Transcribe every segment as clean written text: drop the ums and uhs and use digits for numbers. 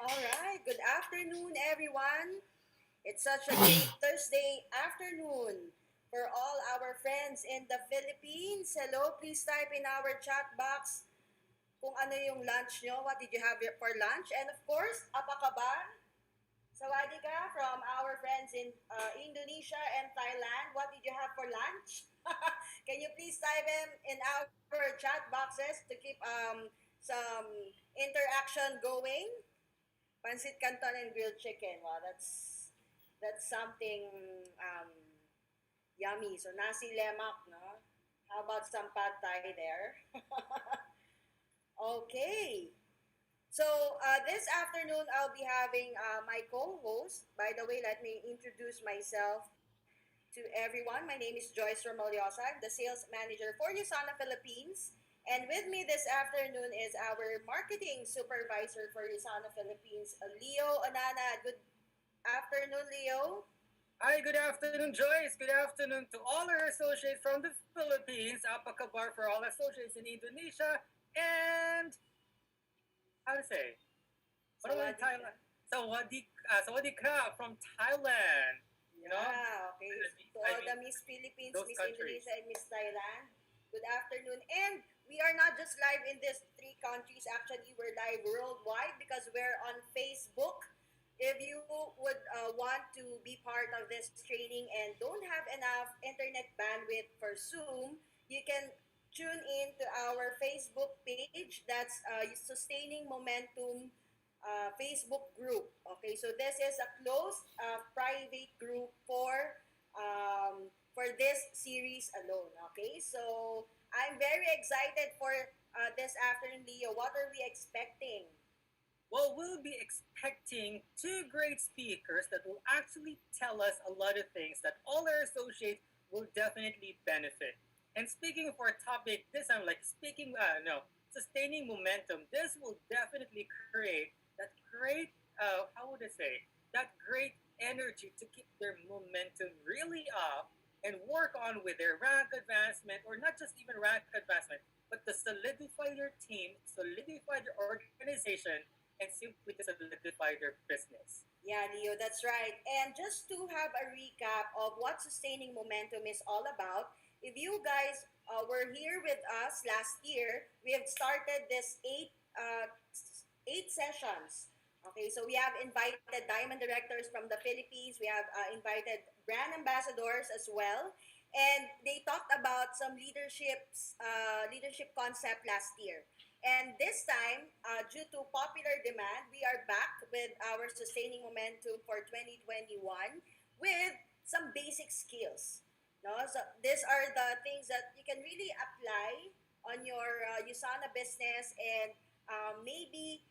All right. Good afternoon, everyone. It's such a great Thursday afternoon for all our friends in the Philippines. Hello, please type in our chat box kung ano yung lunch nyo. What did you have for lunch? And of course, apa ka ba? Sawadika from our friends in Indonesia and Thailand. What did you have for lunch? Can you please type in our chat boxes to keep some interaction going? Pancit Canton and grilled chicken. Wow, that's something um, yummy. So nasi lemak, no? How about some pad thai there? Okay. So this afternoon I'll be having my co-host. By the way, let me introduce myself to everyone. My name is Joyce Romeliosa. I'm the sales manager for Usana Philippines. And with me this afternoon is our marketing supervisor for Usana Philippines, Leo Anana. Good afternoon, Leo. Hi, good afternoon, Joyce. Good afternoon to all our associates from the Philippines, Apakabar for all associates in Indonesia, and how to say, what about in Sawadika. Thailand? Sawadika from Thailand. You know, Yeah, okay. To I all mean the Miss Philippines, those Miss countries. Indonesia, and Miss Thailand, good afternoon. And we are not just live in these three countries. Actually, we're live worldwide because we're on Facebook. If you would want to be part of this training and don't have enough internet bandwidth for Zoom, you can tune in to our Facebook page. That's Sustaining Momentum Facebook group. Okay, so this is a closed private group for this series alone. Okay, so I'm very excited for this afternoon, Leo. What are we expecting? Well, we'll be expecting two great speakers that will actually tell us a lot of things that all our associates will definitely benefit. And speaking of our topic, this I'm like speaking, no, sustaining momentum. This will definitely create that great, how would I say, that great energy to keep their momentum really up and work on with their rank advancement, or not just even rank advancement, but to solidify their team, solidify their organization, and simply to solidify their business. Yeah, Leo, that's right. And just to have a recap of what sustaining momentum is all about, if you guys were here with us last year, we have started this eight sessions. Okay, so we have invited diamond directors from the Philippines. We have invited brand ambassadors as well, and they talked about some leadership concept last year. And this time, due to popular demand, we are back with our sustaining momentum for 2021 with some basic skills. No, so these are the things that you can really apply on your Usana business, and maybe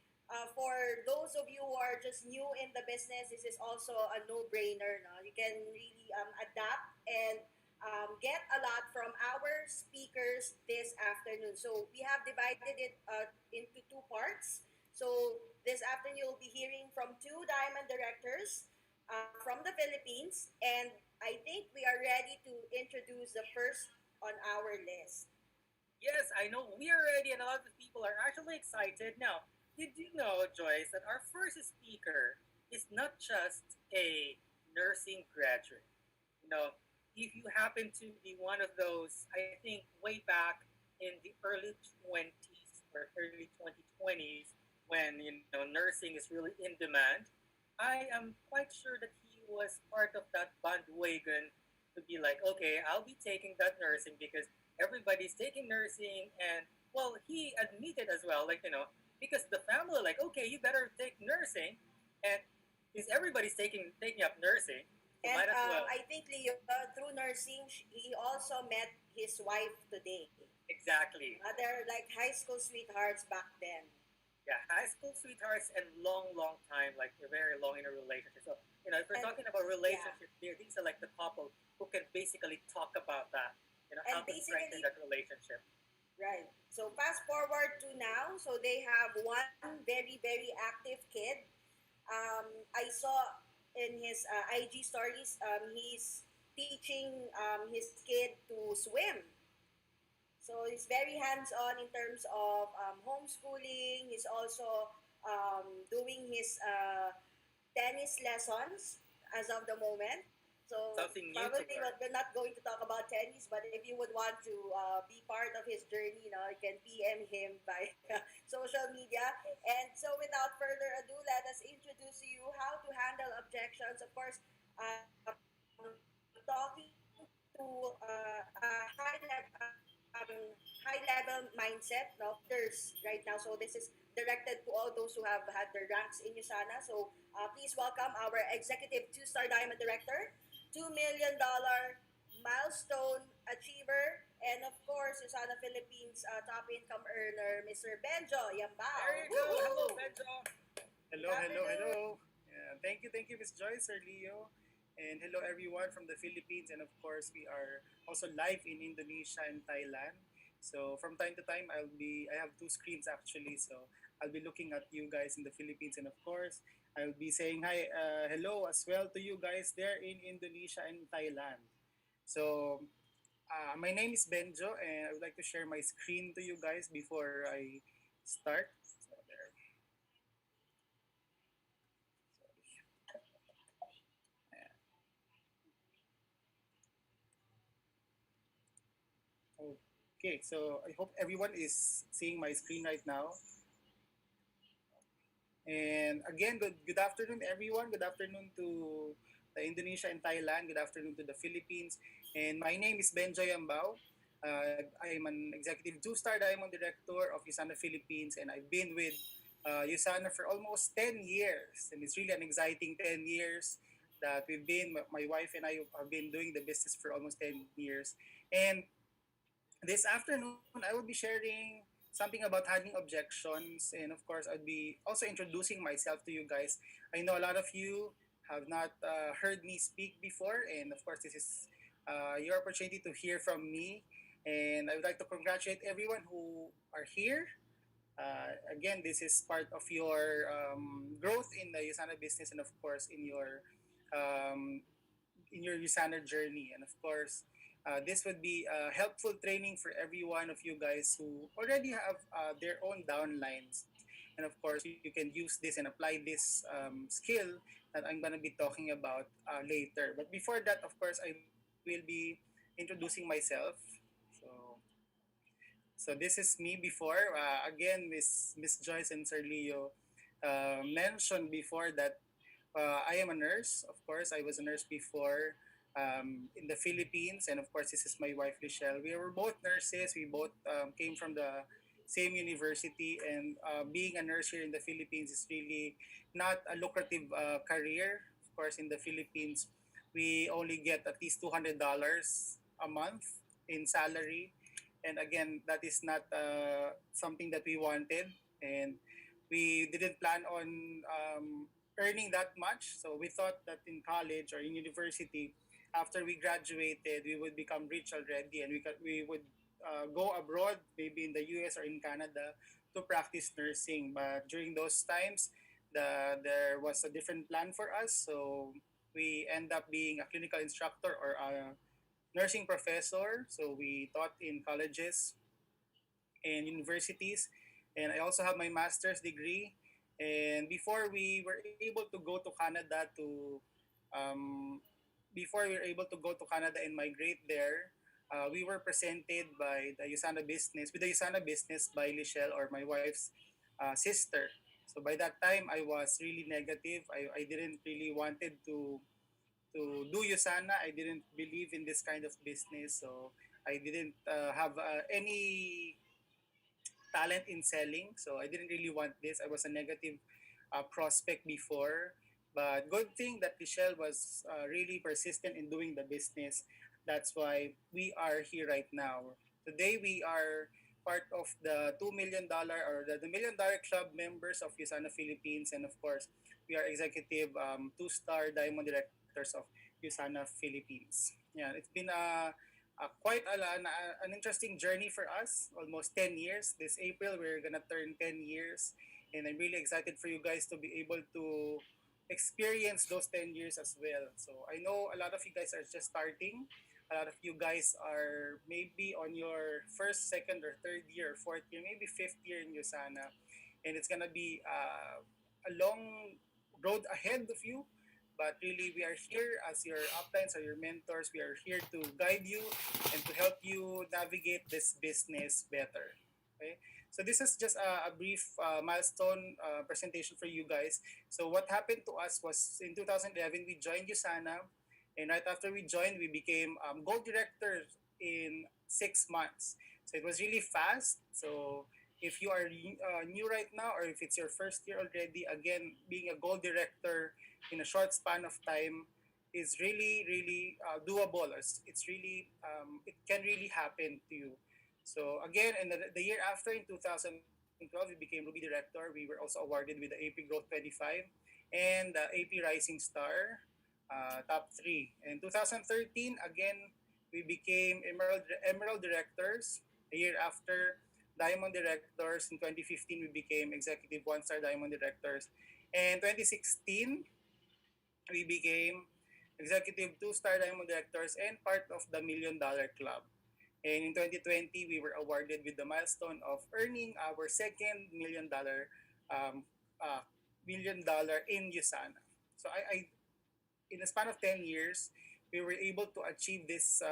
for those of you who are just new in the business, this is also a no-brainer. No, you can really adapt and get a lot from our speakers this afternoon. So we have divided it into two parts. So this afternoon you'll be hearing from two diamond directors from the Philippines, and I think we are ready to introduce the first on our list. Yes, I know we are ready, and a lot of people are actually excited. Now, did you know, Joyce, that our first speaker is not just a nursing graduate? You know, if you happen to be one of those, I think way back in the early 20s or early 2020s, when nursing is really in demand, I am quite sure that he was part of that bandwagon to be like, okay, I'll be taking that nursing because everybody's taking nursing, and well, he admitted as well, like because the family like, okay, you better take nursing, and because everybody's taking up nursing, you And might as well. I think Leo, through nursing, he also met his wife today. Exactly. They're like high school sweethearts back then. Yeah, high school sweethearts and long time, like they're very long in a relationship. So, if we're And talking about yeah, relationship here, these are like the couple who can basically talk about that, and how to strengthen basically, that relationship. right. So fast forward to now. So they have one very active kid. I saw in his IG stories, he's teaching his kid to swim. So he's very hands on in terms of homeschooling. He's also doing his tennis lessons as of the moment. So Something new to probably learn. we're not going to talk about tennis, but if you would want to be part of his journey, you can PM him by social media. And so without further ado, let us introduce to you how to handle objections. Of course, talking to high level mindset of leaders right now. So this is directed to all those who have had their ranks in USANA. So please welcome our executive two-star diamond director, $2 million milestone achiever, and of course, USANA Philippines top income earner, Mr. Benjo There Yambao. you go. Hello, Woohoo! Benjo. Good Hello, hello, afternoon. hello. Yeah, thank you, Miss Joyce, Sir Leo. And hello, everyone from the Philippines. And of course, we are also live in Indonesia and Thailand. So from time to time, I have two screens actually. So I'll be looking at you guys in the Philippines. And of course, I'll be saying hello as well to you guys there in Indonesia and Thailand. So my name is Benjo, and I would like to share my screen to you guys before I start. So there. Okay, so I hope everyone is seeing my screen right now. And again, good afternoon, everyone. Good afternoon to the Indonesia and Thailand. Good afternoon to the Philippines. And my name is Benjoy Ambao. I am an executive two-star diamond director of USANA Philippines, and I've been with USANA for almost 10 years. And it's really an exciting 10 years that my wife and I have been doing the business for almost 10 years. And this afternoon, I will be sharing something about handling objections, and of course, I'll be also introducing myself to you guys. I know a lot of you have not heard me speak before, and of course, this is your opportunity to hear from me. And I would like to congratulate everyone who are here. Again, this is part of your growth in the Usana business, and of course, um, in your Usana journey. And of course, this would be helpful training for every one of you guys who already have their own downlines. And of course, you can use this and apply this skill that I'm going to be talking about later. But before that, of course, I will be introducing myself. So, so this is me before. Again, Miss Joyce and Sir Leo mentioned before that I am a nurse. Of course, I was a nurse before in the Philippines, and of course, this is my wife, Michelle. We were both nurses. We both came from the same university, and being a nurse here in the Philippines is really not a lucrative career. Of course, in the Philippines, we only get at least $200 a month in salary, and again, that is not something that we wanted, and we didn't plan on earning that much. So we thought that in college or in university, after we graduated, we would become rich already, and we would go abroad, maybe in the US or in Canada, to practice nursing. But during those times, there was a different plan for us. So we end up being a clinical instructor or a nursing professor. So we taught in colleges and universities, and I also have my master's degree. And able to go to Canada to um, before we were able to go to Canada and migrate there, we were presented by the Usana business with the Usana business by Lichelle, or my wife's sister. So by that time, I was really negative. I didn't really wanted to do Usana. I didn't believe in this kind of business, so I didn't have any talent in selling. So I didn't really want this. I was a negative prospect before. But good thing that Michelle was really persistent in doing the business. That's why we are here right now. Today we are part of the $2 million or the $1 million club members of Usana Philippines. And of course, we are executive two-star diamond directors of Usana Philippines. Yeah, it's been quite an interesting journey for us. Almost 10 years. This April, we're gonna turn 10 years, and I'm really excited for you guys to be able to experience those 10 years as well. So I know a lot of you guys are just starting. A lot of you guys are maybe on your first, second, or third year, fourth year, maybe fifth year in Usana. and it's gonna be a long road ahead of you. But really, we are here as your uplines or your mentors. We are here to guide you and to help you navigate this business better. Okay, so this is just a brief milestone presentation for you guys. So what happened to us was in 2011 we joined Usana, and right after we joined, we became gold directors in 6 months. So it was really fast. So if you are new right now, or if it's your first year already, again, being a gold director in a short span of time is really, really doable. It's really, it can really happen to you. So again, in the year after, in 2012, we became Ruby Director. We were also awarded with the AP Growth 25 and the AP Rising Star top three. In 2013, again, we became Emerald Directors. A year after, Diamond Directors. In 2015, we became Executive One-Star Diamond Directors. And 2016, we became Executive Two-Star Diamond Directors and part of the Million Dollar Club. And in 2020, we were awarded with the milestone of earning our second um, uh, $1 million in Usana. So in a span of 10 years, we were able to achieve this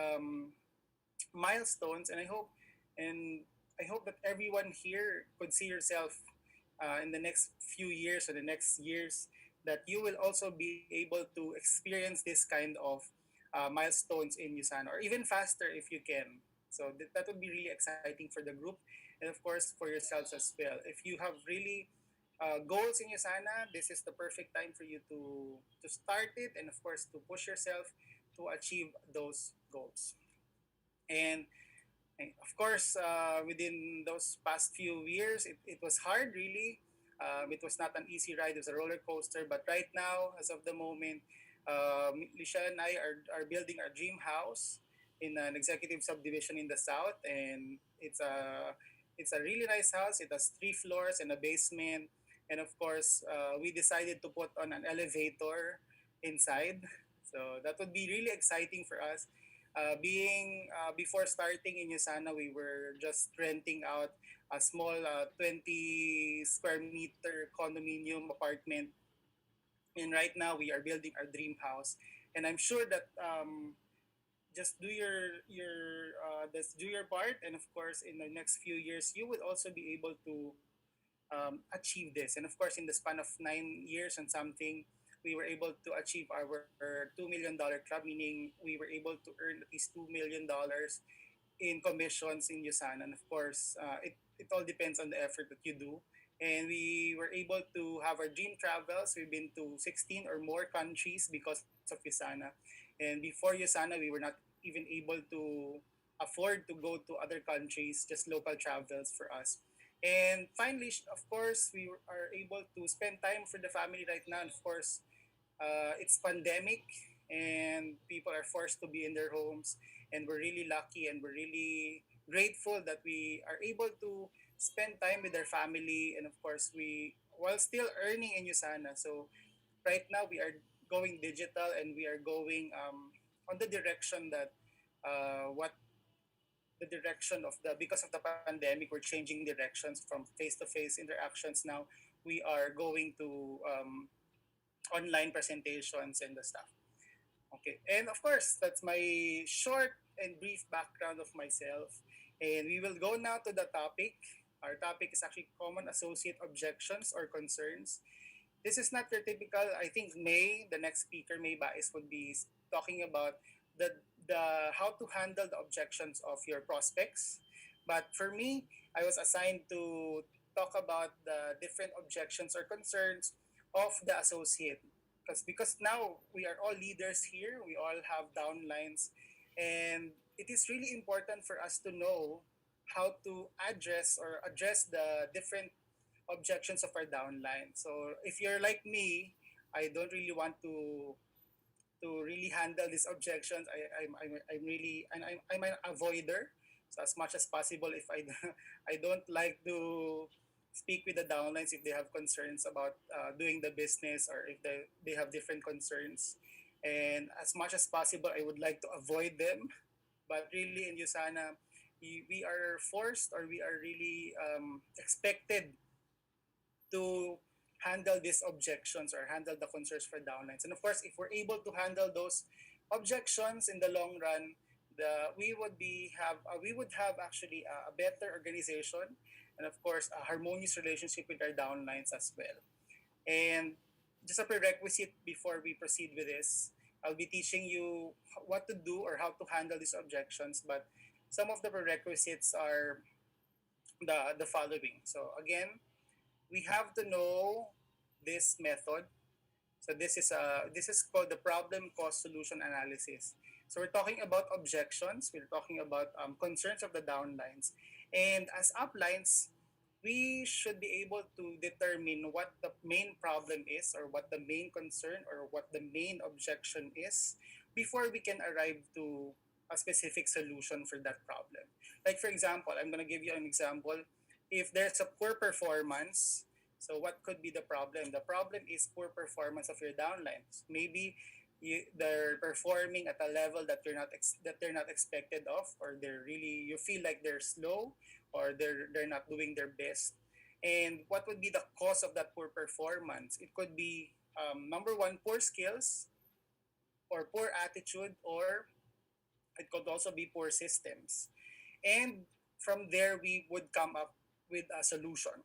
milestones, and I hope that everyone here could see yourself in the next few years or the next years that you will also be able to experience this kind of milestones in Usana, or even faster if you can. So that would be really exciting for the group, and of course for yourselves as well. If you have really goals in Usana, this is the perfect time for you to start it, and of course to push yourself to achieve those goals. And of course, within those past few years, it was hard, really. It was not an easy ride. It was a roller coaster. But right now, as of the moment, Lisha and I are building our dream house in an executive subdivision in the south, and it's a really nice house. It has 3 floors and a basement, and of course, we decided to put on an elevator inside. So that would be really exciting for us. Being before starting in Yusana, we were just renting out a small 20 square meter condominium apartment, and right now we are building our dream house. And I'm sure that just do just do your part, and of course, in the next few years, you will also be able to achieve this. And of course, in the span of 9 years and something, we were able to achieve our $2 million club, meaning we were able to earn at least $2 million in commissions in Yusan. And of course, it all depends on the effort that you do. And we were able to have our dream travels. We've been to 16 or more countries because of Yusana. And before Yusana, we were not even able to afford to go to other countries, just local travels for us. And finally, of course, are able to spend time for the family right now. And of course, it's pandemic, and people are forced to be in their homes, and we're really lucky and we're really grateful that we are able to spend time with our family, and of course we while still earning in Usana. So right now we are going digital, and we are going on the direction that what the direction of the because of the pandemic, we're changing directions from face-to-face interactions. Now we are going to online presentations and the stuff. Okay, and of course, that's my short and brief background of myself. And we will go now to the topic. Our topic is actually common associate objections or concerns. This is not your typical, I think May, the next speaker, May Bais, would be talking about the, how to handle the objections of your prospects. But for me, I was assigned to talk about the different objections or concerns of the associate, because now we are all leaders here, we all have downlines, and it is really important for us to know how to address the different objections of our downline. So if you're like me, I don't really want to really handle these objections. I'm really, and I'm an avoider. So as much as possible, if I I don't like to speak with the downlines if they have concerns about doing the business, or if they have different concerns. And as much as possible, I would like to avoid them. But really, in Usana, we are forced, or we are really expected to handle these objections or handle the concerns for downlines. And of course, if we're able to handle those objections in the long run, we would have actually a better organization, and of course a harmonious relationship with our downlines as well. And just a prerequisite before we proceed with this, I'll be teaching you what to do or how to handle these objections. But some of the prerequisites are the following. So again, we have to know this method. So this is called the problem cause solution analysis. So we're talking about objections. We're talking about concerns of the downlines, and as uplines, we should be able to determine what the main problem is, or what the main concern, or what the main objection is, before we can arrive to a specific solution for that problem. Like for example, I'm going to give you an example. If there's a poor performance, so what could be the problem? The problem is poor performance of your downlines. Maybe they're performing at a level that they're not expected of, or you feel like they're slow, or they're not doing their best. And what would be the cause of that poor performance? It could be number one, poor skills, or poor attitude, or it could also be poor systems. And from there, we would come up with a solution.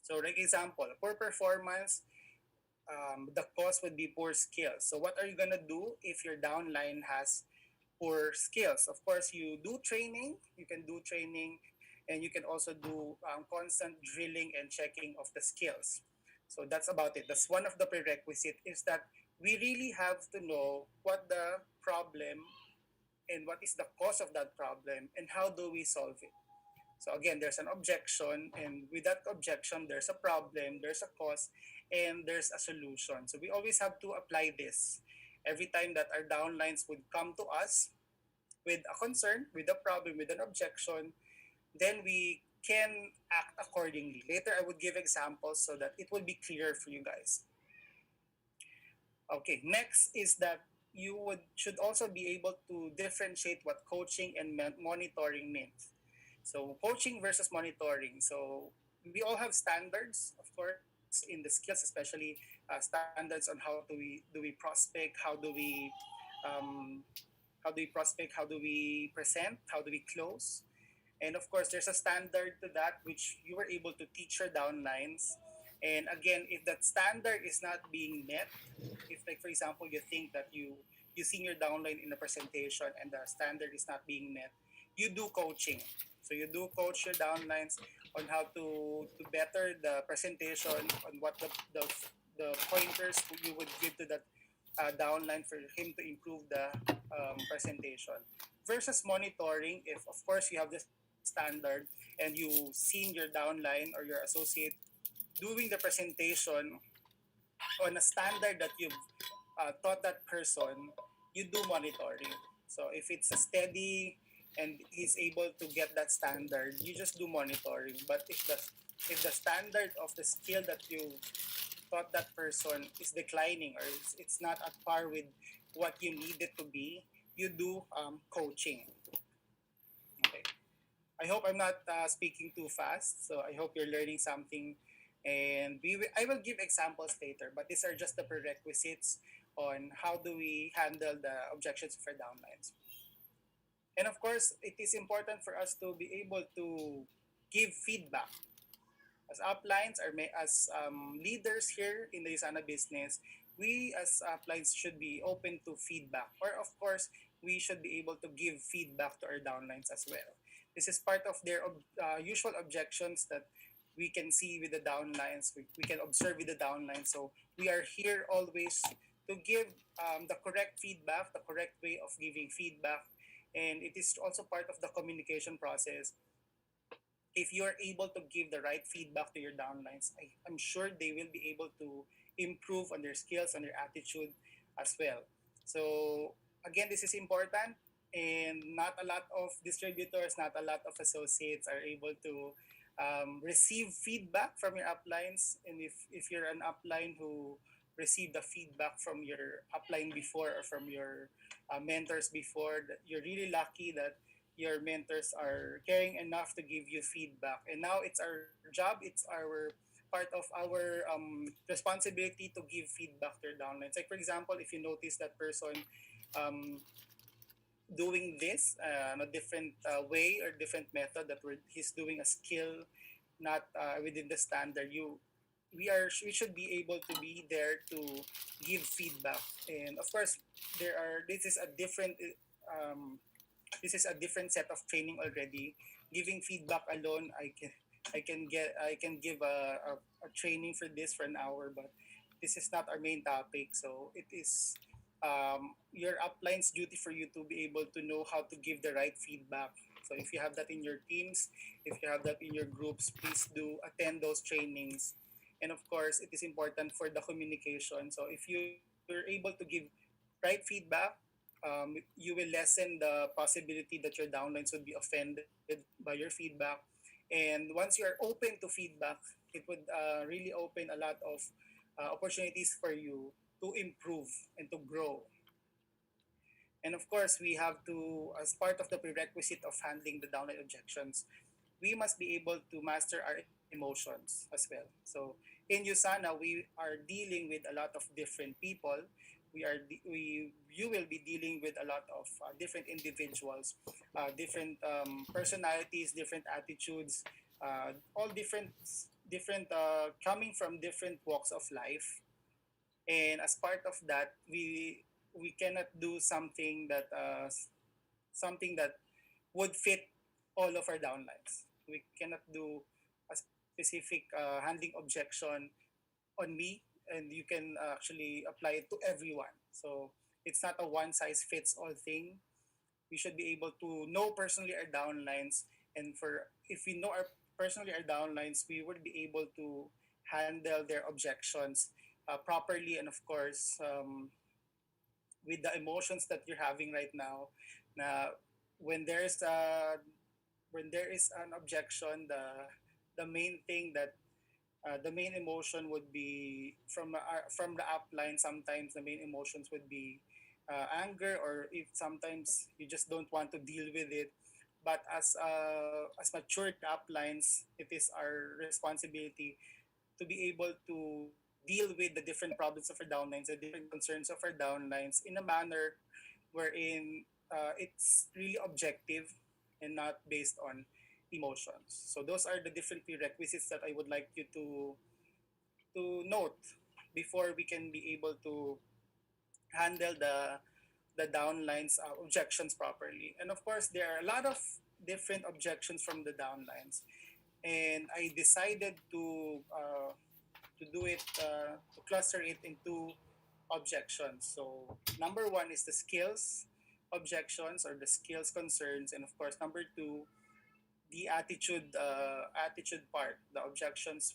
So, like example, poor performance, the cause would be poor skills. So, what are you gonna do if your downline has poor skills? Of course, you do training. You can do training, and you can also do constant drilling and checking of the skills. So that's about it. That's one of the prerequisite, is that we really have to know what the problem and what is the cause of that problem, and how do we solve it. So again, there's an objection, and with that objection, there's a problem, there's a cause, and there's a solution. So we always have to apply this every time that our downlines would come to us with a concern, with a problem, with an objection. Then we can act accordingly. Later, I would give examples so that it will be clear for you guys. Okay, next is that should also be able to differentiate what coaching and monitoring means. So coaching versus monitoring. So we all have standards, of course, in the skills, especially standards on how do we prospect, um, how do we prospect, how do we present, how do we close, and of course, there's a standard to that which you were able to teach your downlines. And again, if that standard is not being met, if like for example you think that you seen your downline in a presentation and the standard is not being met, you do coaching. So you do coach your downlines on how to better the presentation, on what the pointers you would give to that downline for him to improve the presentation. Versus monitoring, if of course you have this standard and you seen your downline or your associate doing the presentation on a standard that you've taught that person, you do monitoring. So if it's a steady and he's able to get that standard, you just do monitoring. But if the standard of the skill that you taught that person is declining, or it's not at par with what you need it to be, you do coaching. Okay. I hope I'm not speaking too fast, so I hope you're learning something. And I will give examples later, but these are just the prerequisites on how do we handle the objections for downlines. And of course, it is important for us to be able to give feedback. As uplines, or as leaders here in the Usana business, we as uplines should be open to feedback. Or of course, we should be able to give feedback to our downlines as well. This is part of their usual objections that we can see with the downlines, we can observe with the downlines. So we are here always to give the correct feedback, the correct way of giving feedback. And it is also part of the communication process. If you're able to give the right feedback to your downlines, I'm sure they will be able to improve on their skills and their attitude as well. So again, this is important, and not a lot of distributors, not a lot of associates are able to receive feedback from your uplines. And if you're an upline who received the feedback from your upline before, or from your mentors before, that you're really lucky that your mentors are caring enough to give you feedback. And now it's our job, it's our part of our responsibility to give feedback to your downlines. Like for example, if you notice that person um, doing this in a different way or different method that he's doing a skill not within the standard, we should be able to be there to give feedback. And of course, there are um, this is a different set of training already. Giving feedback alone, I can give a training for this for an hour, but this is not our main topic. So it is your upline's duty for you to be able to know how to give the right feedback. So if you have that in your teams, if you have that in your groups, please do attend those trainings. And of course, it is important for the communication. So if you're able to give right feedback, you will lessen the possibility that your downlines would be offended by your feedback. And once you are open to feedback, it would really open a lot of opportunities for you to improve and to grow. And of course, we have to, as part of the prerequisite of handling the downline objections, we must be able to master our emotions as well. So in USANA, we are dealing with a lot of different people. You will be dealing with a lot of different individuals, different personalities, different attitudes, all different coming from different walks of life. And as part of that, we cannot do something that would fit all of our downlines. We cannot do a specific handling objection on me, and you can actually apply it to everyone. So it's not a one size fits all thing. We should be able to know personally our downlines, and for if we know our personally our downlines, we would be able to handle their objections properly, and of course, with the emotions that you're having right now, na when there's when there is an objection, the main thing that the main emotion would be from the upline. Sometimes the main emotions would be anger, or if sometimes you just don't want to deal with it. But as matured uplines, it is our responsibility to be able to deal with the different problems of our downlines, the different concerns of our downlines in a manner wherein it's really objective and not based on emotions. So those are the different prerequisites that I would like you to note before we can be able to handle the downlines objections properly. And of course, there are a lot of different objections from the downlines, and I decided to do it to cluster it into objections. So number one is the skills objections or the skills concerns, and of course number two, the attitude part, the objections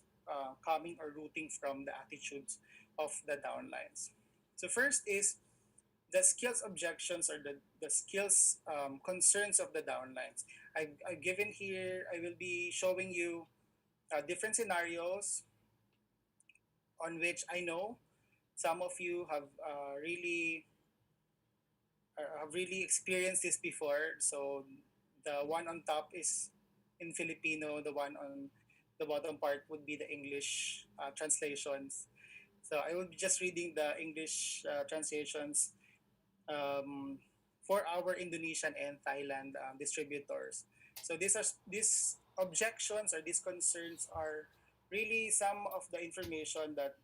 coming or rooting from the attitudes of the downlines. So first is the skills objections or the skills concerns of the downlines. I've given here, I will be showing you different scenarios on which I know some of you have really experienced this before. So the one on top is in Filipino, the one on the bottom part would be the English translations. So I will be just reading the English translations um, for our Indonesian and Thailand distributors. So these objections or these concerns are really some of the information that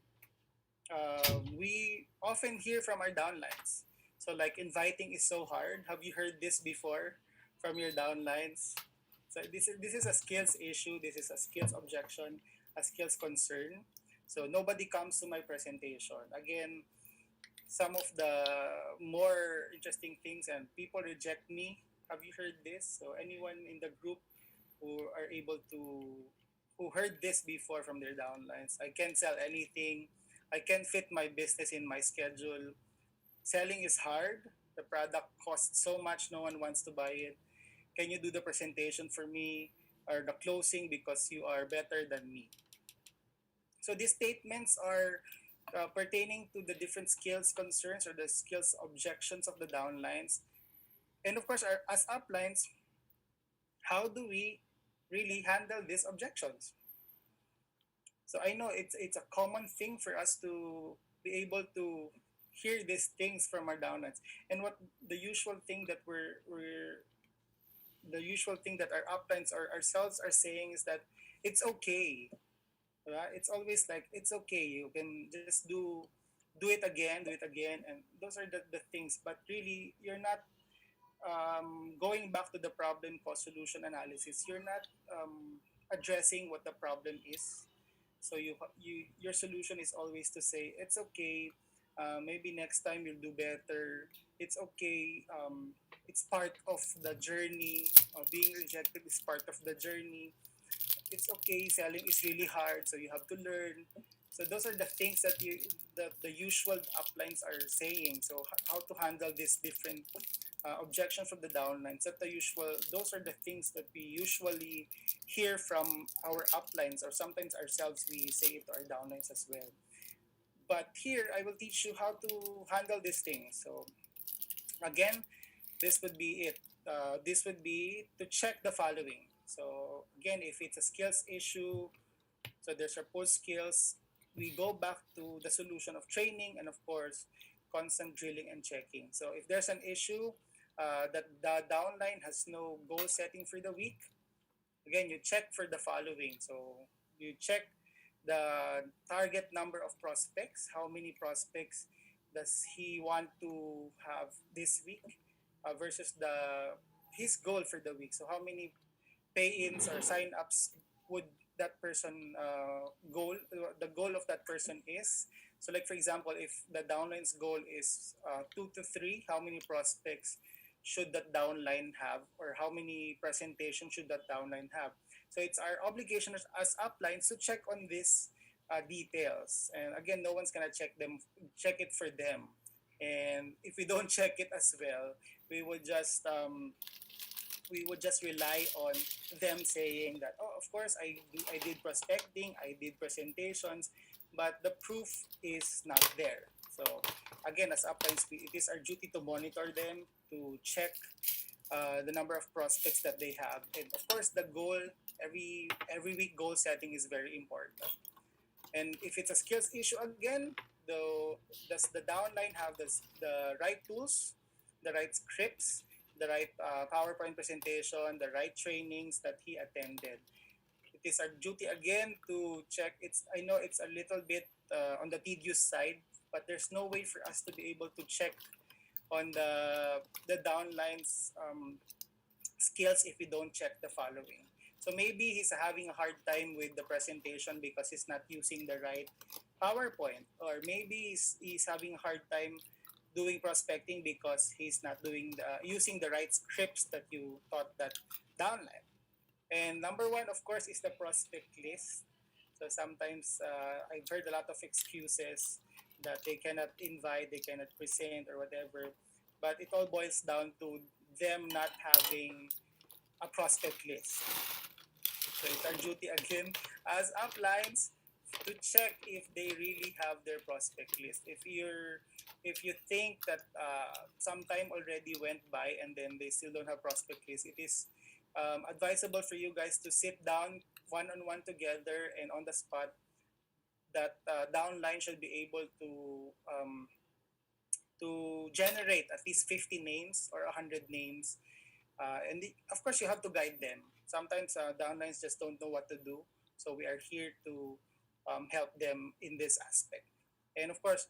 we often hear from our downlines. So like inviting is so hard. Have you heard this before from your downlines? So this is a skills issue. This is a skills objection, a skills concern. So nobody comes to my presentation. Again, some of the more interesting things, and people reject me. Have you heard this? So anyone in the group who are able to who heard this before from their downlines? I can't sell anything. I can't fit my business in my schedule. Selling is hard. The product costs so much, no one wants to buy it. Can you do the presentation for me or the closing because you are better than me? So these statements are pertaining to the different skills concerns or the skills objections of the downlines. And of course, as uplines, how do we really handle these objections? So I know it's a common thing for us to be able to hear these things from our downlines. And what the usual thing that we're the usual thing that our uplines or ourselves are saying is that it's okay. Right? It's always like it's okay. You can just do it again, and those are the things. But really, you're not going back to the problem cause solution analysis. You're not addressing what the problem is. So your solution is always to say it's okay. Maybe next time you'll do better. It's okay. It's part of the journey. Being rejected is part of the journey. It's okay. Selling is really hard, so you have to learn. So those are the things that the usual uplines are saying. So how to handle these different objections from the downlines. That the usual. Those are the things that we usually hear from our uplines, or sometimes ourselves. We say it to our downlines as well. But here I will teach you how to handle these things. So again, this would be it. This would be to check the following. So again, if it's a skills issue, so there's report skills, we go back to the solution of training and of course, constant drilling and checking. So if there's an issue that the downline has no goal setting for the week, again, you check for the following. So you check the target number of prospects. How many prospects does he want to have this week versus the his goal for the week? So how many pay-ins or sign-ups would that person goal the goal of that person is. So like for example, if the downline's goal is 2 to 3, how many prospects should that downline have, or how many presentations should that downline have? So it's our obligation as uplines to check on these details. And again, no one's gonna check it for them. And if we don't check it as well, we would just rely on them saying that, oh, of course I did prospecting, I did presentations, but the proof is not there. So again, as uplines, it is our duty to monitor them, to check the number of prospects that they have, and of course the goal, every week goal setting is very important. And if it's a skills issue again, though, does the downline have the right tools, the right scripts, the right PowerPoint presentation, the right trainings that he attended? It is our duty again to check. I know it's a little bit on the tedious side, but there's no way for us to be able to check on the downlines skills if we don't check the following. So maybe he's having a hard time with the presentation because he's not using the right PowerPoint, or maybe he's having a hard time doing prospecting because he's not using the right scripts that you taught that downline. And number one, of course, is the prospect list. So sometimes I've heard a lot of excuses that they cannot invite, they cannot present, or whatever. But it all boils down to them not having a prospect list. So it's our duty again as uplines to check if they really have their prospect list. If you think that some time already went by and then they still don't have prospect list, it is advisable for you guys to sit down one-on-one together, and on the spot that downline should be able to generate at least 50 names or 100 names. Of course, you have to guide them. Sometimes downlines just don't know what to do. So we are here to help them in this aspect. And of course,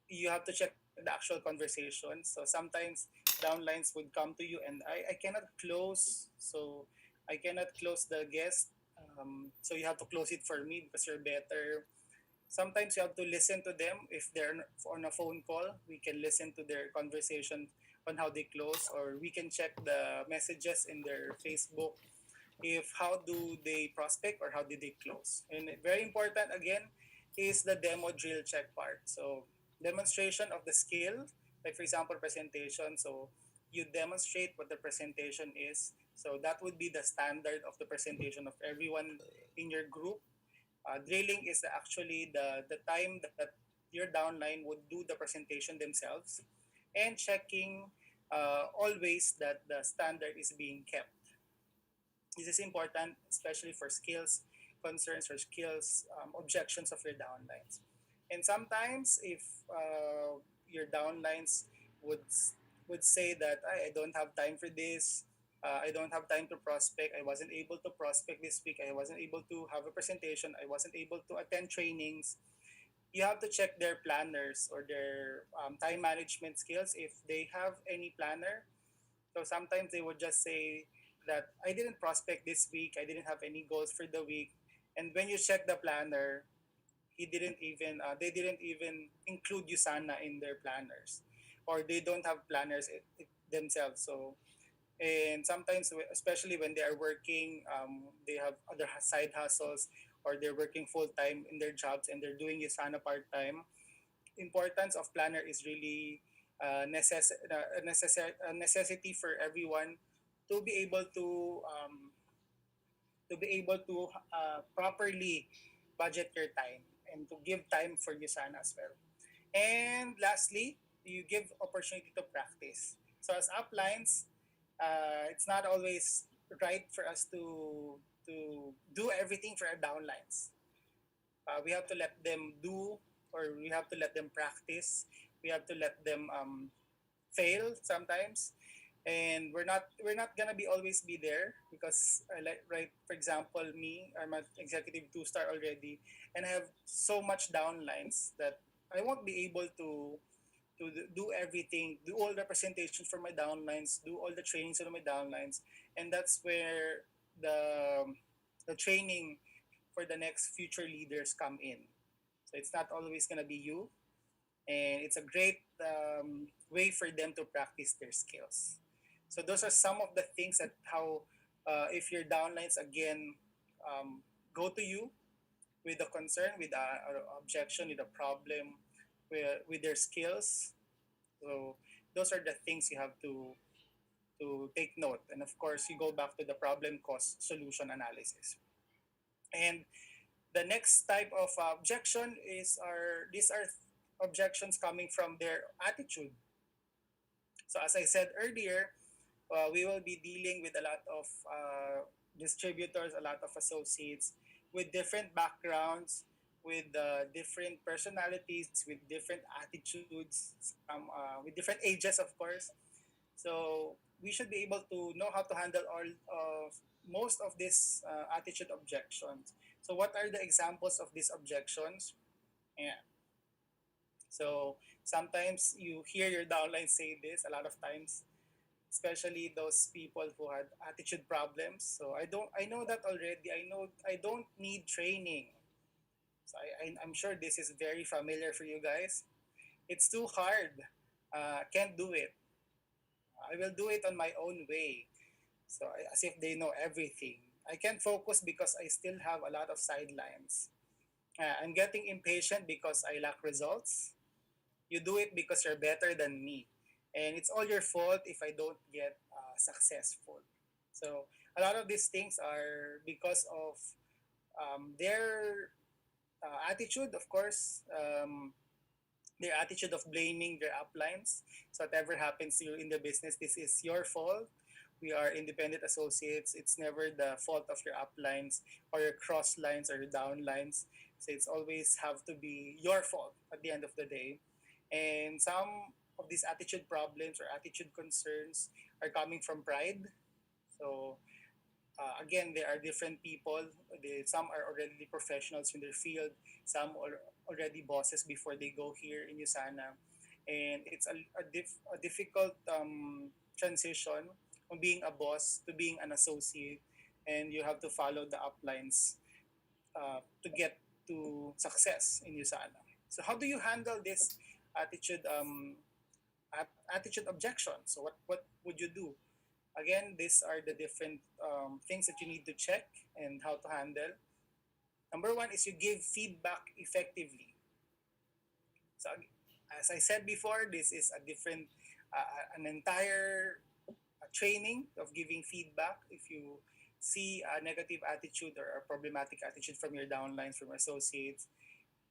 you have to check the actual conversation. So sometimes downlines would come to you and I cannot close. So I cannot close the guest. So you have to close it for me because you're better. Sometimes you have to listen to them. If they're on a phone call, we can listen to their conversation on how they close, or we can check the messages in their Facebook if how do they prospect or how did they close. And very important again is the demo drill check part. So demonstration of the skill, like for example presentation. So you demonstrate what the presentation is. So that would be the standard of the presentation of everyone in your group. Drilling is actually the time that your downline would do the presentation themselves, and checking always that the standard is being kept. This is important, especially for skills concerns or skills objections of your downlines. And sometimes if your downlines would would say that I don't have time for this, I don't have time to prospect, I wasn't able to prospect this week, I wasn't able to have a presentation, I wasn't able to attend trainings, you have to check their planners or their time management skills if they have any planner. So sometimes they would just say that I didn't prospect this week, I didn't have any goals for the week. And when you check the planner, they didn't even include Usana in their planners, or they don't have planners themselves. So and sometimes especially when they are working, they have other side hustles, or they're working full time in their jobs and they're doing Usana part time. Importance of planner is really a necessity for everyone to be able to properly budget your time and to give time for Usana as well. And lastly, you give opportunity to practice. So as uplines, it's not always right for us to do everything for our downlines. We have to let them do, or we have to let them practice. We have to let them fail sometimes, and we're not gonna be always be there because like right, for example, me, I'm an executive 2 star already, and I have so much downlines that I won't be able to do everything, do all the presentations for my downlines, do all the trainings for my downlines, and that's where the training for the next future leaders come in. So it's not always gonna be you, and it's a great way for them to practice their skills. So those are some of the things that how if your downlines again go to you with a concern, with a objection, with a problem, with their skills. So those are the things you have to take note. And of course, you go back to the problem cost solution analysis. And the next type of objection is these are objections coming from their attitude. So as I said earlier, we will be dealing with a lot of distributors, a lot of associates with different backgrounds, with different personalities, with different attitudes, with different ages, of course. So we should be able to know how to handle all of most of these attitude objections. So what are the examples of these objections? Yeah. So sometimes you hear your downline say this a lot of times, especially those people who had attitude problems. So I know that already. I don't need training. So I'm sure this is very familiar for you guys. It's too hard. Can't do it. I will do it on my own way. So as if they know everything. I can't focus because I still have a lot of sidelines. I'm getting impatient because I lack results. You do it because you're better than me. And it's all your fault if I don't get successful. So a lot of these things are because of their attitude, of course, their attitude of blaming their uplines. So whatever happens to you in the business, this is your fault. We are independent associates. It's never the fault of your uplines or your cross lines or your down lines. So it's always have to be your fault at the end of the day. And some of these attitude problems or attitude concerns are coming from pride. So again, there are different people. Some are already professionals in their field. Some are already bosses before they go here in USANA. And it's a difficult transition from being a boss to being an associate. And you have to follow the uplines to get to success in USANA. So how do you handle this attitude attitude objection? So what would you do? Again, these are the different things that you need to check and how to handle. Number one is you give feedback effectively. So as I said before, this is a different, an entire training of giving feedback. If you see a negative attitude or a problematic attitude from your downlines, from associates,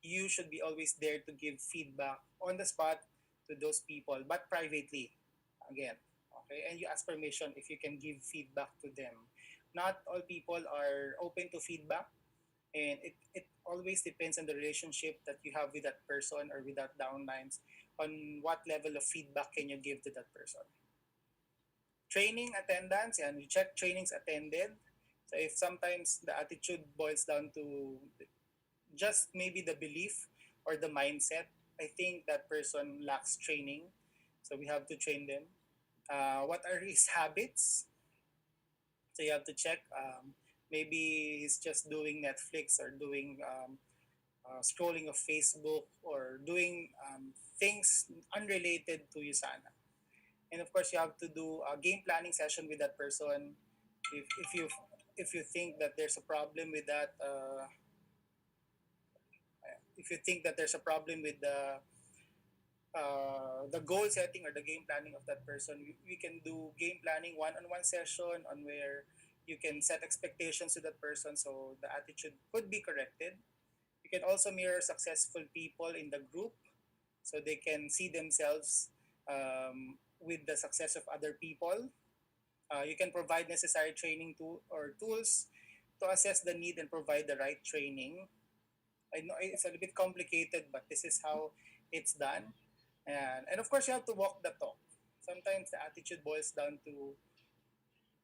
you should be always there to give feedback on the spot to those people, but privately, again. Okay, and you ask permission if you can give feedback to them. Not all people are open to feedback. And it always depends on the relationship that you have with that person or with that downlines, on what level of feedback can you give to that person. Training attendance, and you check trainings attended. So if sometimes the attitude boils down to just maybe the belief or the mindset, I think that person lacks training. So we have to train them. What are his habits? So you have to check. Maybe he's just doing Netflix or doing scrolling of Facebook or doing things unrelated to Usana. And of course, you have to do a game planning session with that person. If you if you think that there's a problem with that, if you think that there's a problem with the goal setting or the game planning of that person, we can do game planning one-on-one session on where you can set expectations to that person so the attitude could be corrected. You can also mirror successful people in the group so they can see themselves with the success of other people. You can provide necessary training tool or tools to assess the need and provide the right training. I know it's a little bit complicated, but this is how it's done. And of course, you have to walk the talk. Sometimes the attitude boils down to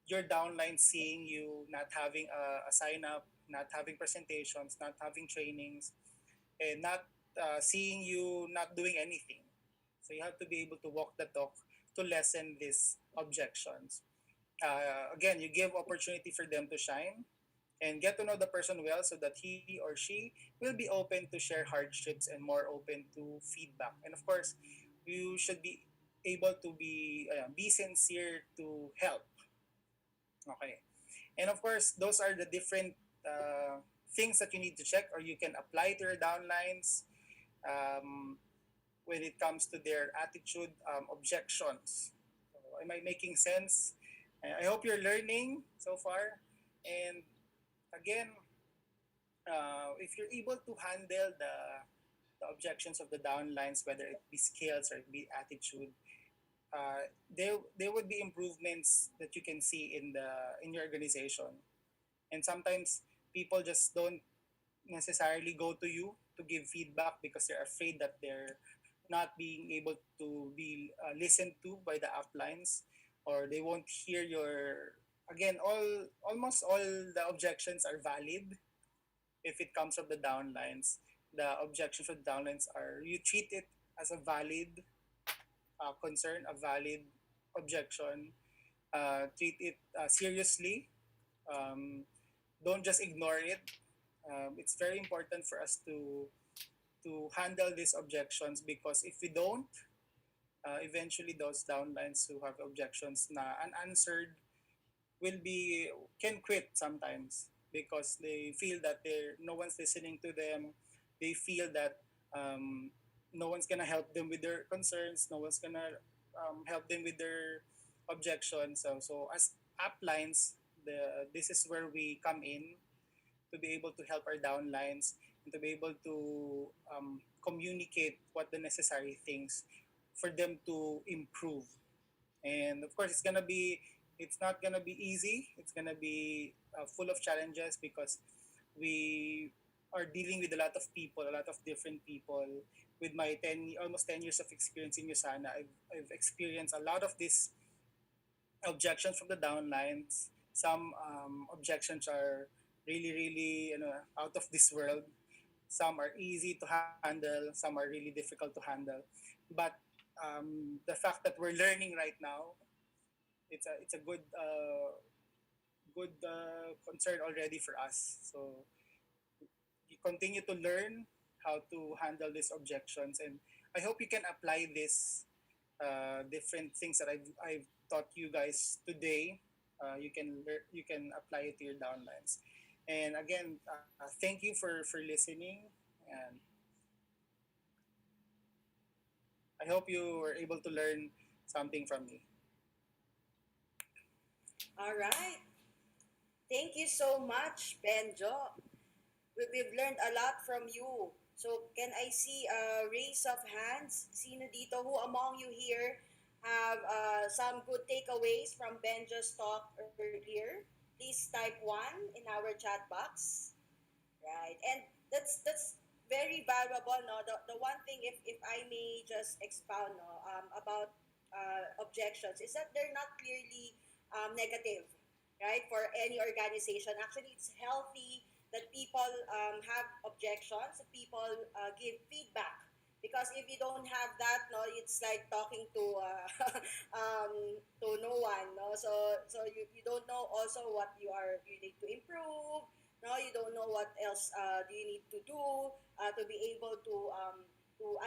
your downline seeing you not having a sign up, not having presentations, not having trainings, and not seeing you not doing anything. So you have to be able to walk the talk to lessen these objections. Again, you give opportunity for them to shine and get to know the person well so that he or she will be open to share hardships and more open to feedback. And of course, you should be able to be sincere to help. Okay. And of course, those are the different things that you need to check or you can apply to your downlines um, when it comes to their attitude objections. So, am I making sense? I hope you're learning so far. And again, if you're able to handle the objections of the downlines, whether it be skills or it be attitude, there would be improvements that you can see in your organization. And sometimes people just don't necessarily go to you to give feedback because they're afraid that they're not being able to be listened to by the uplines, or they won't hear your, again, almost all the objections are valid if it comes from the downlines. The objections from the downlines are, you treat it as a valid concern, a valid objection. Treat it seriously. Um, don't just ignore it. It's very important for us to handle these objections, because if we don't, eventually those downlines who have objections na unanswered will be can quit sometimes because they feel that no one's listening to them. They feel that no one's gonna help them with their concerns. No one's gonna help them with their objections. So as uplines, this is where we come in to be able to help our downlines and to be able to communicate what the necessary things for them to improve. And of course, it's not gonna be easy. It's gonna be full of challenges because we are dealing with a lot of people, a lot of different people. With my almost 10 years of experience in Usana, I've experienced a lot of these objections from the downlines. Some objections are really, really, out of this world. Some are easy to handle. Some are really difficult to handle. But the fact that we're learning right now, it's a good concern already for us. So you continue to learn how to handle these objections, and I hope you can apply this different things that I've taught you guys today. You can apply it to your downlines. And again, thank you for listening, and I hope you were able to learn something from me. All right. Thank you so much, Benjo. We've learned a lot from you. So, can I see a raise of hands? Sino dito? Who among you here have some good takeaways from Benjo's talk earlier? Please type one in our chat box. Right. And that's very valuable, no? The one thing, if I may just expound, no, about objections, is that they're not clearly negative, right? For any organization. Actually, it's healthy that people have objections, that people give feedback. Because if you don't have that, no, it's like talking to no one, no. So you don't know also what you need to improve. No, you don't know what else do you need to do to be able to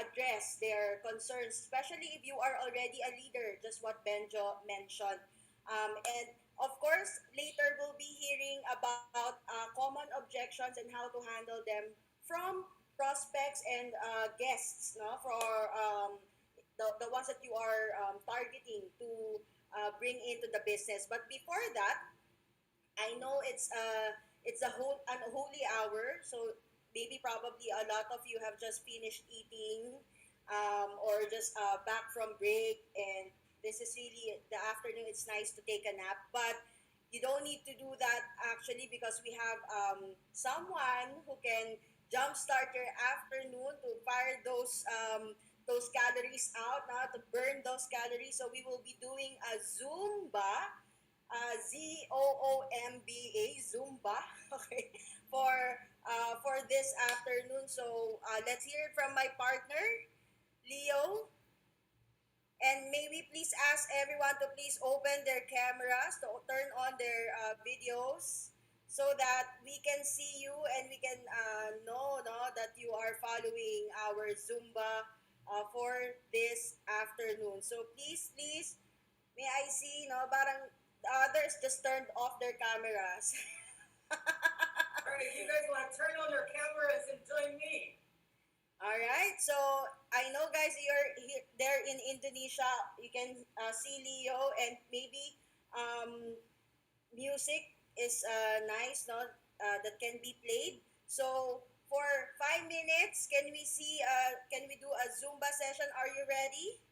address their concerns, especially if you are already a leader, just what Benjo mentioned. And of course, later we'll be hearing about common objections and how to handle them from prospects and guests, no, for the ones that you are targeting to bring into the business. But before that, I know it's a whole unholy hour, so maybe probably a lot of you have just finished eating, or just back from break, and this is really the afternoon. It's nice to take a nap, but you don't need to do that actually, because we have someone who can jumpstart your afternoon to fire those calories out, now to burn those calories. So we will be doing a Zumba, ZOOMBA, Zumba, okay, for this afternoon. So let's hear it from my partner, Leo. And may we please ask everyone to please open their cameras, to turn on their videos, so that we can see you and we can know, no, that you are following our Zumba for this afternoon. So please, please, may I see, no, parang the others just turned off their cameras. All right, you guys want to turn on your cameras and join me? All right. So I know, guys, you're here, there in Indonesia. You can see Leo, and maybe music is nice, no? That can be played. So for 5 minutes, can we see? Can we do a Zumba session? Are you ready?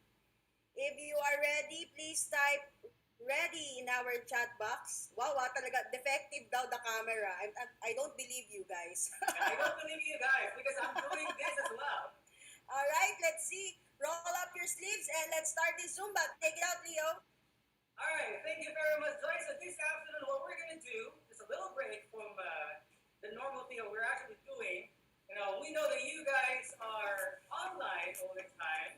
If you are ready, please type ready in our chat box. Wow, talaga defective daw the camera. I don't believe you guys. And I don't believe you guys because I'm doing this as well. All right, let's see. Roll up your sleeves and let's start this Zumba. Take it out, Leo. All right, thank you very much, Joyce. So this afternoon, what we're gonna do is a little break from the normal thing that we're actually doing. You know, we know that you guys are online all the time,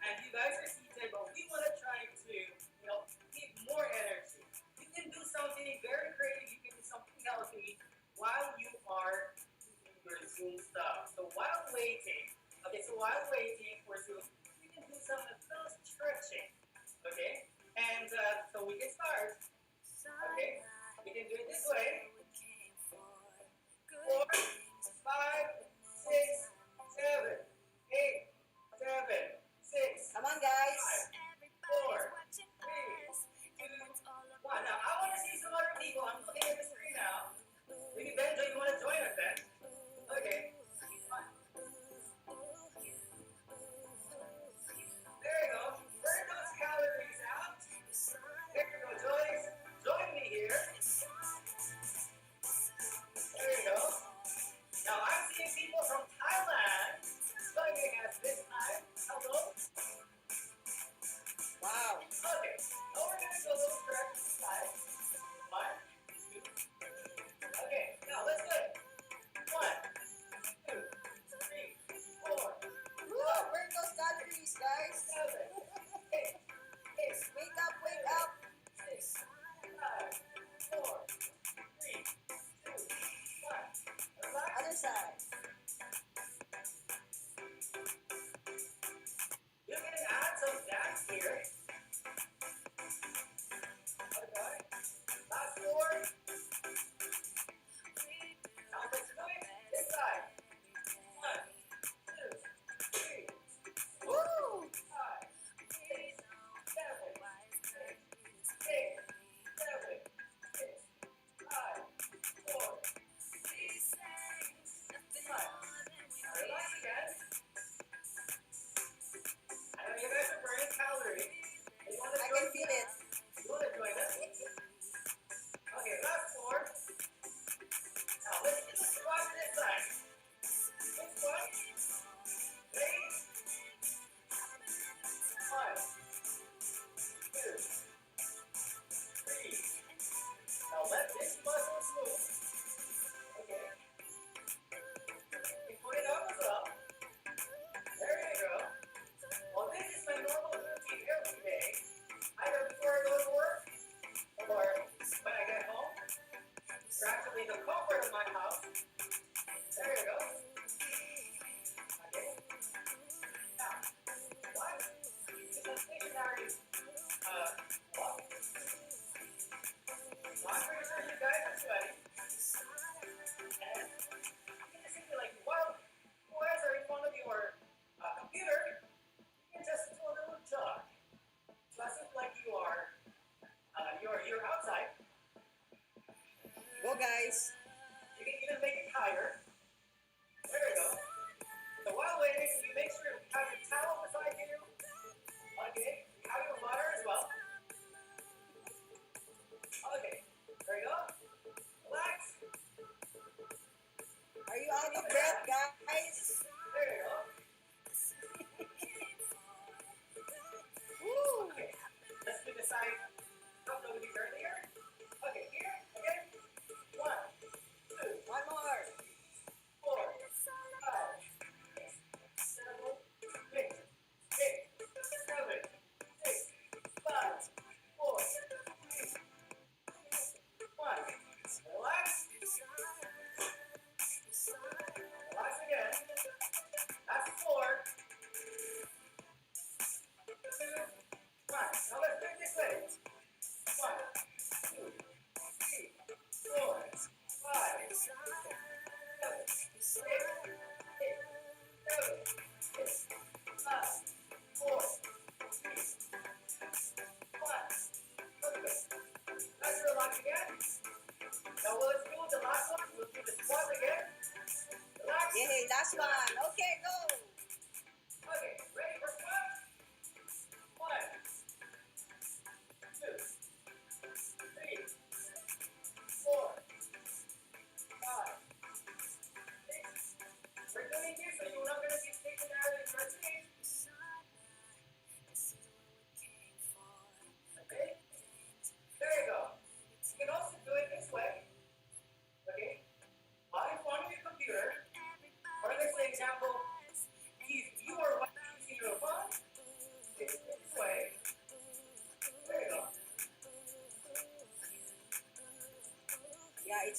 and you guys are seated, but we want to try to, give more energy. You can do something very creative. You can do something healthy while you are doing your Zoom stuff. So while waiting for Zoom, you can do some of those stretching. Okay, and so we can start. Okay, we can do it this way. 4, 5, 6, 7, 8, 7, 6, Come on, guys. 5, 4, 3, 2, 1. Now I want to see some other people. I'm looking at the screen now. Maybe Benjo, you want to join us then? Okay. Fine. There you go. Burn those calories out. There you go, Joyce. Join me here.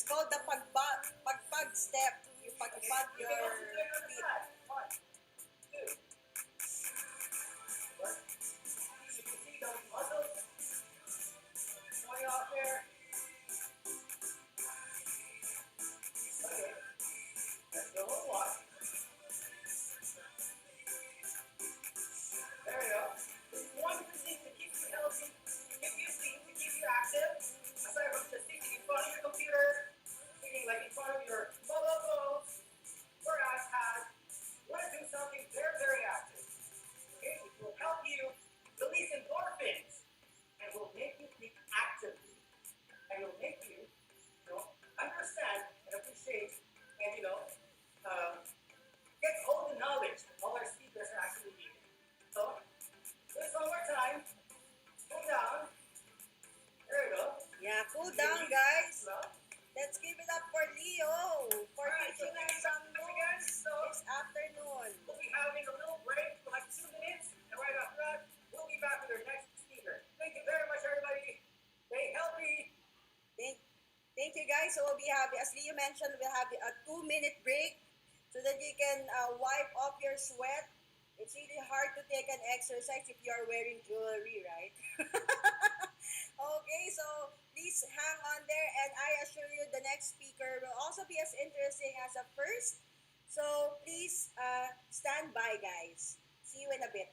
called the pagpag step. You pagpag You can your also do it on the feet. side. One, two. One. You can see those muscles going off there. Okay. Let's go and walk. There we go. One thing to keep you healthy, keep you seen, to keep you active. Aside from just sitting in front of your computer, sitting like in front of your mobile phone or iPad, you want to do something very, very active. Okay? It will help you release endorphins and will make you think actively. And will make you, understand and appreciate and, get all the knowledge that all our speakers are actually giving. So, do this one more time. Cool down. There we go. Yeah, cool down, guys. Well, Let's give it up for Leo for Alright, so teaching thank us you some again. moves So, this afternoon. we'll be having a little break for like 2 minutes, and right after that, we'll be back with our next speaker. Thank you very much, everybody. Stay healthy. Thank, thank you, guys. So we'll be having, as Leo mentioned, we'll have a 2-minute break so that you can wipe off your sweat. It's really hard to take an exercise if you are wearing jewelry, right? Okay, so please hang on there, and I assure you the next speaker will also be as interesting as the first. So please stand by, guys. See you in a bit.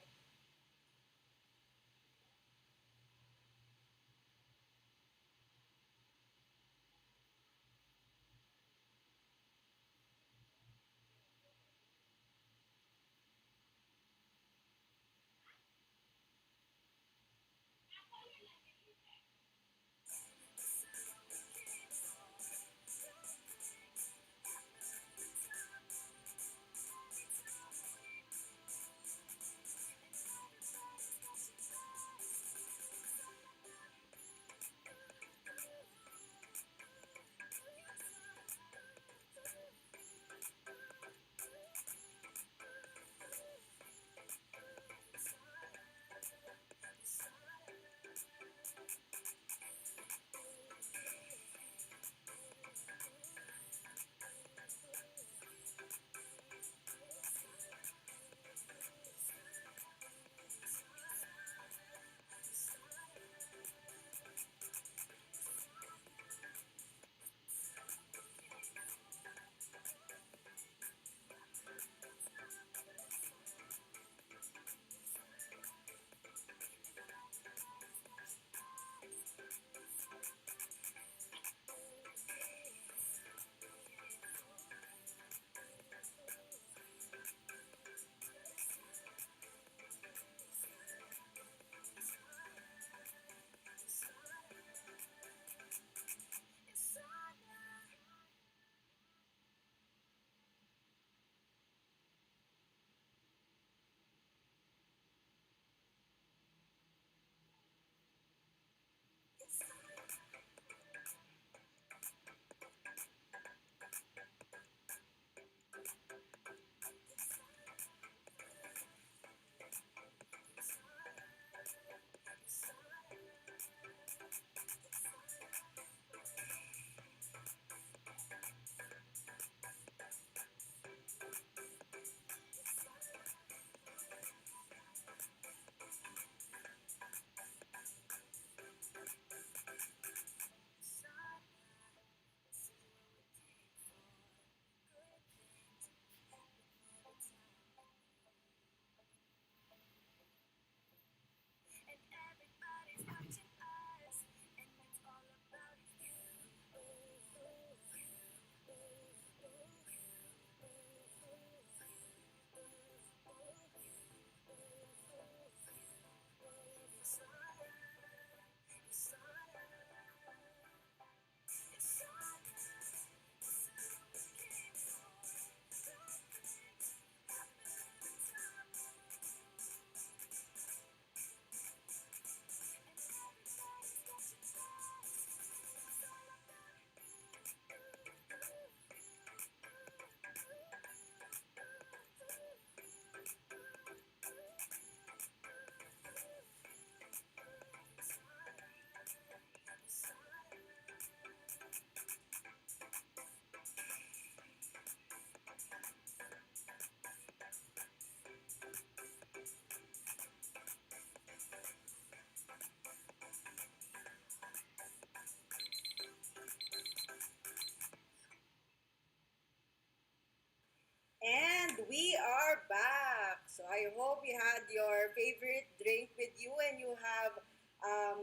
are back. So I hope you had your favorite drink with you and you have um,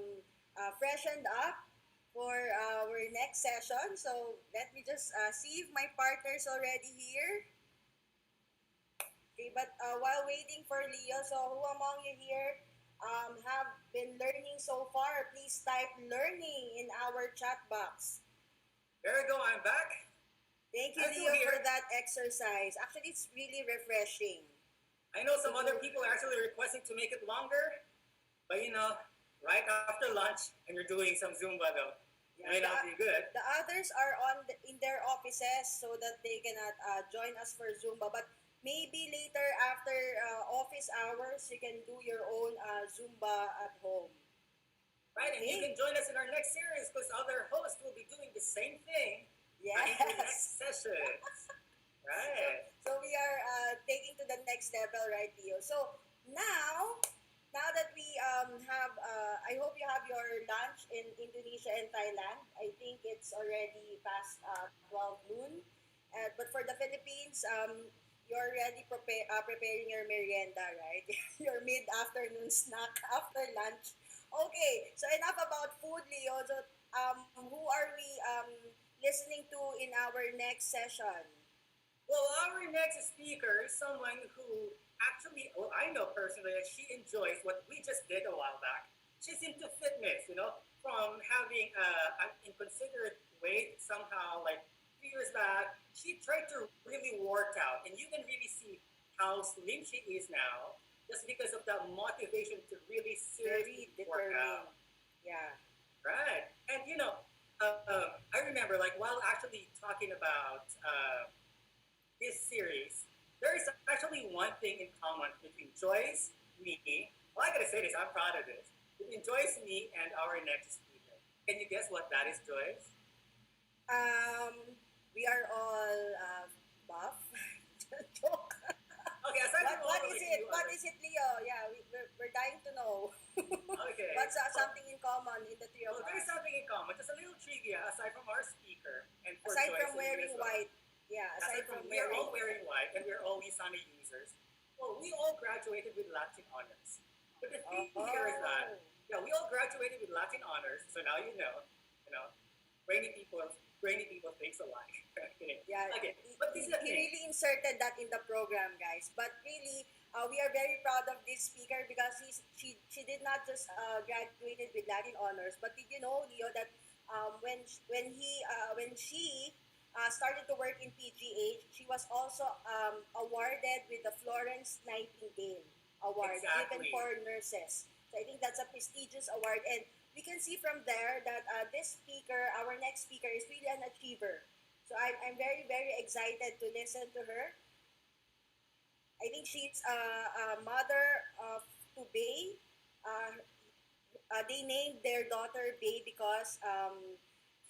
freshened up for our next session. So let me just see if my partner's already here. Okay, but while waiting for Leo, so who among you here have been learning so far? Please type learning in our chat box. There we go. I'm back. Thank you, I'm still Leo, for here. that exercise. Actually, it's really refreshing I know to some other do. people are actually requesting to make it longer, but right after lunch, and you're doing some Zumba though. It Yeah, may not be good. the others are in their offices so that they cannot join us for Zumba. But maybe later after office hours, you can do your own Zumba at home. Right, and you Okay? can join us in our next series because other hosts will be doing the same thing in their Yes. next sessions. So, Right. so we are taking to the next level, right, Leo? So now that we have, I hope you have your lunch in Indonesia and Thailand. I think it's already past 12 noon. But for the Philippines, you're already preparing your merienda, right? Your mid-afternoon snack after lunch. Okay, so enough about food, Leo. So, who are we listening to in our next session? Well, our next speaker is someone who actually, well, I know personally that she enjoys what we just did a while back. She's into fitness, from having an inconsiderate weight somehow, like 3 years back. She tried to really work out, and you can really see how slim she is now just because of that motivation to really seriously Very work determined. out. Yeah. Right. And, I remember, like, while actually talking about this series, there is actually one thing in common between Joyce, me. Well, I gotta say this, I'm proud of this. Between Joyce, me, and our next speaker. Can you guess what that is, Joyce? Um, we are all buff. Joke. Okay, aside from What all of is like it? you What other. is it, Leo? Yeah, we're dying to know. Okay. What's Well, something in common in the three of well, there's us? something in common. Just a little trivia aside from our speaker and for Aside Joyce from and me wearing as well. white. Yeah, aside Aside from from we are wearing all wearing white and we're all Nissan users. Well, we all graduated with Latin honors. But the thing here is Oh. that yeah, we all graduated with Latin honors, so now you know, brainy people brainy people thinks alike. Yeah, Okay, but this is the he thing. really inserted that in the program, guys. But really, we are very proud of this speaker because she did not just graduated with Latin honors, but did you know, Leo, that when she started to work in PGH, she was also awarded with the Florence Nightingale Award given Exactly. for nurses. So I think that's a prestigious award, and we can see from there that this speaker, our next speaker, is really an achiever. So I'm very, very excited to listen to her. I think she's a mother of to Bay. Uh, they named their daughter Bay because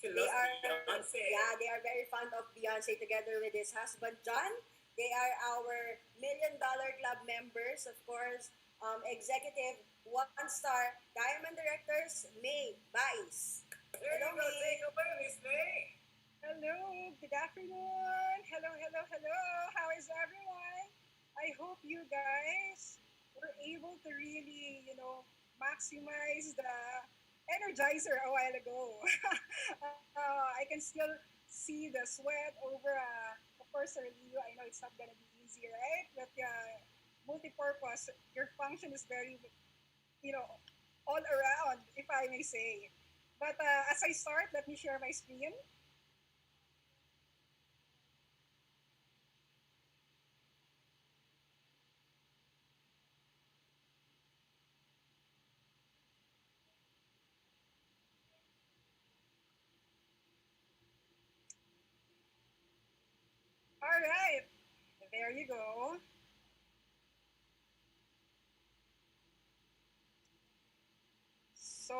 She they loves are, Beyonce. yeah, they are very fond of Beyonce together with his husband John. They are our $1 million Club members, of course. Executive one star Diamond Directors May Vice. There you Hello, go, take May. it away, Miss May. Hello, good afternoon. Hello. How is everyone? I hope you guys were able to really, maximize the energizer a while ago. I can still see the sweat over, of course, Sir Leo. I know it's not going to be easy, right? But multi-purpose, your function is very, you know, all around, if I may say. But as I start, let me share my screen. All right, there you go. So,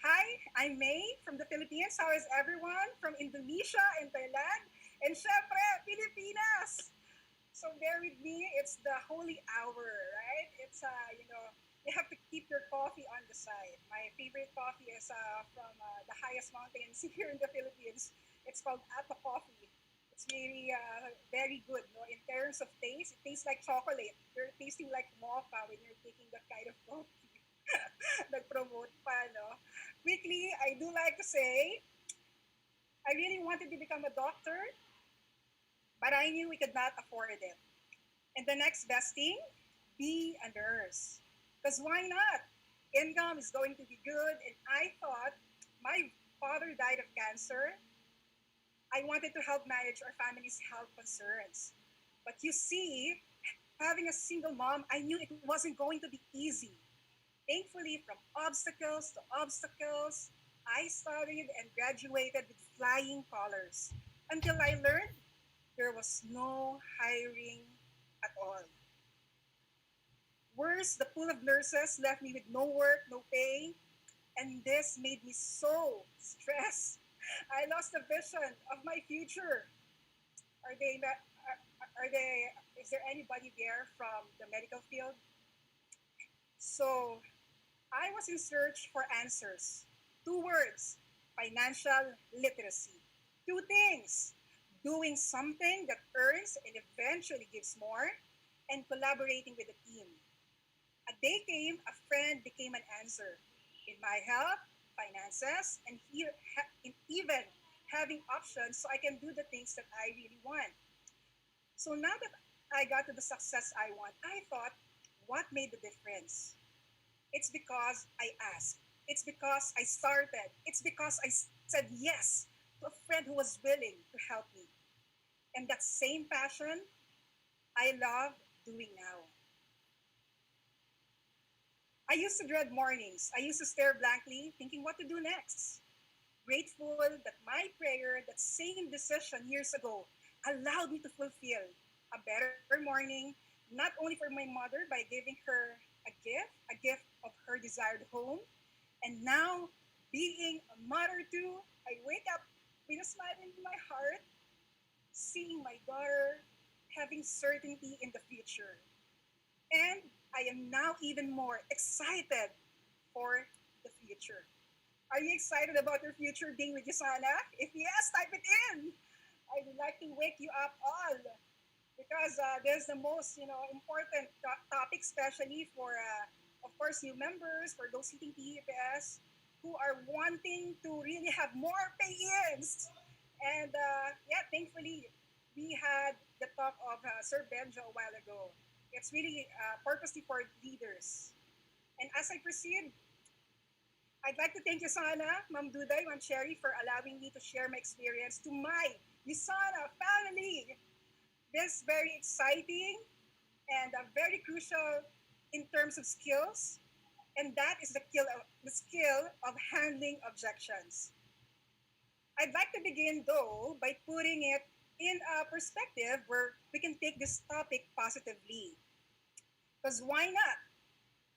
hi, I'm May from the Philippines. How is everyone from Indonesia and Thailand? And syempre, Pilipinas! So bear with me, it's the holy hour, right? You have to keep your coffee on the side. My favorite coffee is from the highest mountains here in the Philippines. It's called Ato Coffee. It's really very good. No, in terms of taste, it tastes like chocolate. You're tasting like mocha when you're taking that kind of coffee. Nag-promote pa, no? Quickly, I do like to say, I really wanted to become a doctor, but I knew we could not afford it. And the next best thing, be a nurse. Because why not? Income is going to be good. And I thought my father died of cancer. I wanted to help manage our family's health concerns. But you see, having a single mom, I knew it wasn't going to be easy. Thankfully, from obstacles to obstacles, I studied and graduated with flying colors until I learned there was no hiring at all. Worse, the pool of nurses left me with no work, no pay, and this made me so stressed. I lost the vision of my future. Are they not? Are they? Is there anybody there from the medical field? So I was in search for answers. Two words: financial literacy. Two things: doing something that earns and eventually gives more, and collaborating with a team. A day came, a friend became an answer. In my health, finances, and in even having options so I can do the things that I really want. So now that I got to the success I want, I thought, what made the difference? It's because I asked. It's because I started. It's because I said yes to a friend who was willing to help me. And that same passion I love doing now. I used to dread mornings. I used to stare blankly, thinking what to do next. Grateful that my prayer, that same decision years ago, allowed me to fulfill a better morning, not only for my mother by giving her a gift of her desired home, and now being a mother too, I wake up with a smile in my heart, seeing my daughter having certainty in the future. And I am now even more excited for the future. Are you excited about your future being with Yusana? If yes, type it in. I would like to wake you up all because there's the most important topic, especially for of course new members, for those hitting PEPS who are wanting to really have more pay-ins. And yeah, thankfully we had the talk of Sir Benjo a while ago. It's really purposely for leaders. And as I proceed, I'd like to thank Yusana, Ma'am Duday, Ma'am Cherry for allowing me to share my experience to my Yusana family. This very exciting and very crucial in terms of skills, and that is the skill of handling objections. I'd like to begin though by putting it in a perspective where we can take this topic positively. Because why not?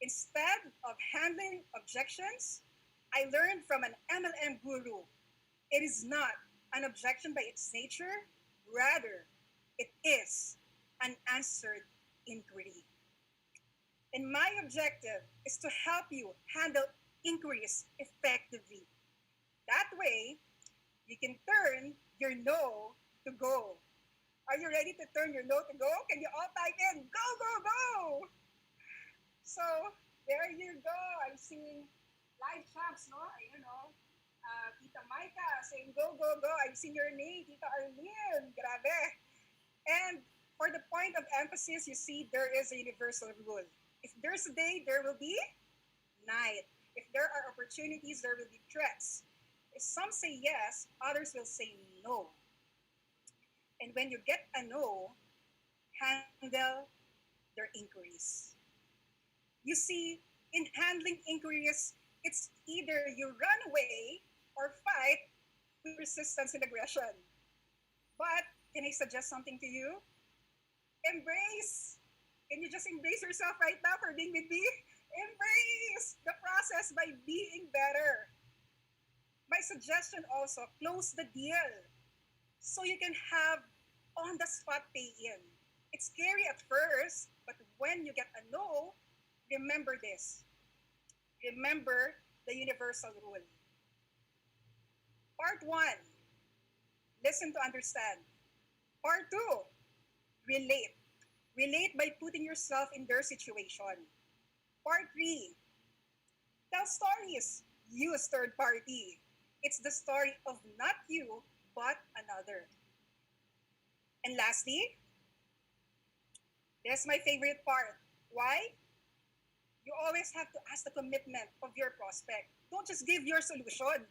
Instead of handling objections, I learned from an MLM guru. It is not an objection by its nature, rather, it is an answered inquiry. And my objective is to help you handle inquiries effectively. That way, you can turn your no to go. Are you ready to turn your no to go? Can you all type in go, go, go? So, there you go. I'm seeing live chats, no? Tita Maika saying go, go, go. I'm seeing your name, Tita Arlene. Grabe. And for the point of emphasis, you see there is a universal rule. If there's a day, there will be night. If there are opportunities, there will be threats. If some say yes, others will say no. And when you get a no, handle their inquiries. You see, in handling inquiries, it's either you run away or fight with resistance and aggression. But can I suggest something to you? Embrace. Can you just embrace yourself right now for being with me? Embrace the process by being better. My suggestion also, close the deal so you can have on the spot pay in. It's scary at first, but when you get a no, remember this. Remember the universal rule. Part one, listen to understand. Part two, relate. Relate by putting yourself in their situation. Part three, tell stories. Use third party. It's the story of not you, but another. And lastly, this is my favorite part. Why? You always have to ask the commitment of your prospect. Don't just give your solution.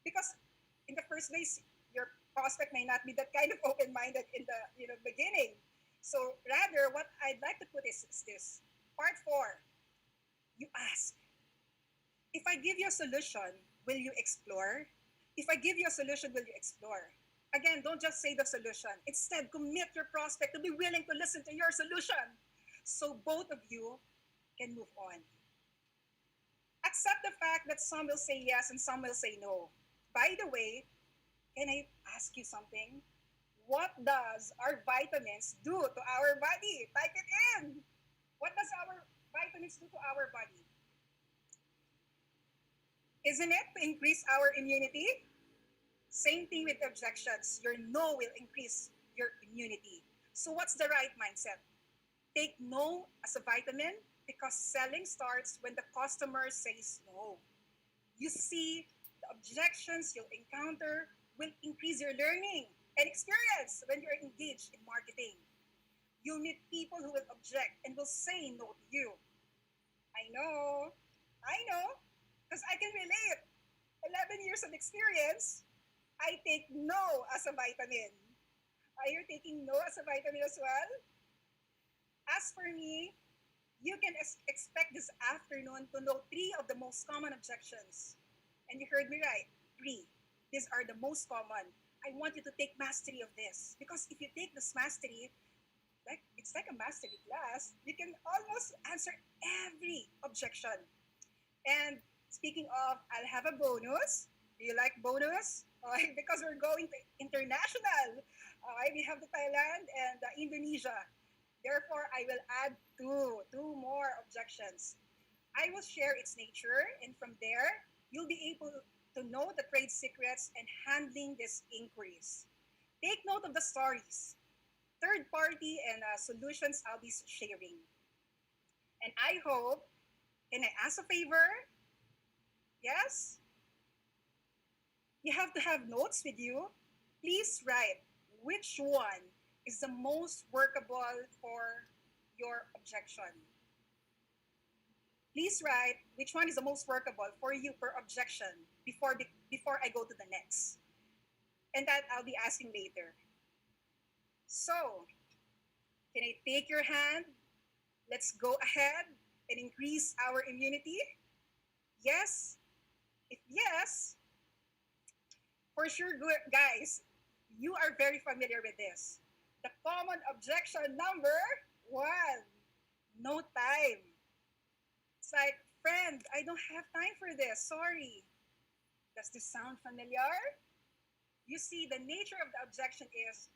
Because in the first place, your prospect may not be that kind of open-minded in the beginning. So rather, what I'd like to put is this. Part four, you ask. If I give you a solution, will you explore? If I give you a solution, will you explore? Again, don't just say the solution. Instead, commit your prospect to be willing to listen to your solution. So both of you can move on. Accept the fact that some will say yes and some will say no. By the way, can I ask you something? What does our vitamins do to our body? Type it in. What does our vitamins do to our body? Isn't it to increase our immunity? Same thing with objections. Your no will increase your immunity. So what's the right mindset? Take no as a vitamin because selling starts when the customer says no. You see, the objections you'll encounter will increase your learning and experience when you're engaged in marketing. You'll meet people who will object and will say no to you. I know, because I can relate. 11 years of experience, I take no as a vitamin. Are you taking no as a vitamin as well? As for me, you can expect this afternoon to know three of the most common objections. And you heard me right. Three. These are the most common. I want you to take mastery of this. Because if you take this mastery, it's like a mastery class, you can almost answer every objection. And speaking of, I'll have a bonus. Do you like bonus? Okay, because we're going to international. Okay, we have the Thailand and the Indonesia. Therefore, I will add two more objections. I will share its nature, and from there, you'll be able to know the trade secrets and handling these inquiries. Take note of the stories, third party, and solutions I'll be sharing. And I hope, can I ask a favor? Yes? You have to have notes with you. Please write which one is the most workable for your objection. Please write which one is the most workable for you per objection before I go to the next. And that I'll be asking later. So, can I take your hand? Let's go ahead and increase our immunity. Yes? If yes, for sure, guys, you are very familiar with this. The common objection number one, no time. It's like, friend, I don't have time for this. Sorry. Does this sound familiar? You see, the nature of the objection is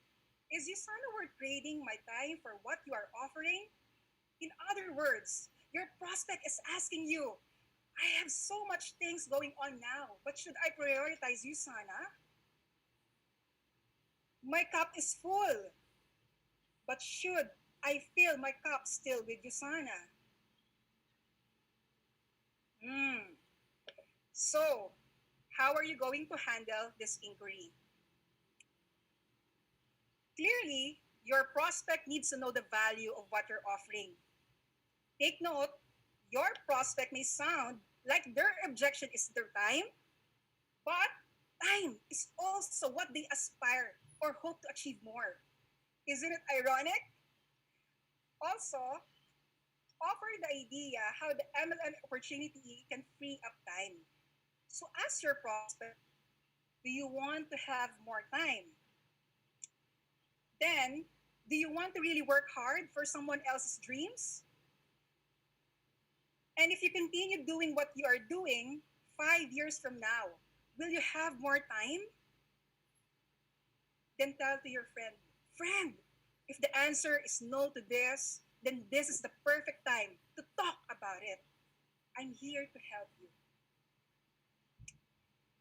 Usana worth trading my time for what you are offering? In other words, your prospect is asking you, I have so much things going on now, but should I prioritize Usana? My cup is full, but should I fill my cup still with Usana? Hmm. So, how are you going to handle this inquiry? Clearly, your prospect needs to know the value of what you're offering. Take note, your prospect may sound like their objection is their time, but time is also what they aspire or hope to achieve more. Isn't it ironic? Also, offer the idea how the MLM opportunity can free up time. So ask your prospect, do you want to have more time? Then, do you want to really work hard for someone else's dreams? And if you continue doing what you are doing 5 years from now, will you have more time? Then tell to your friend, friend, if the answer is no to this, then this is the perfect time to talk about it. I'm here to help you.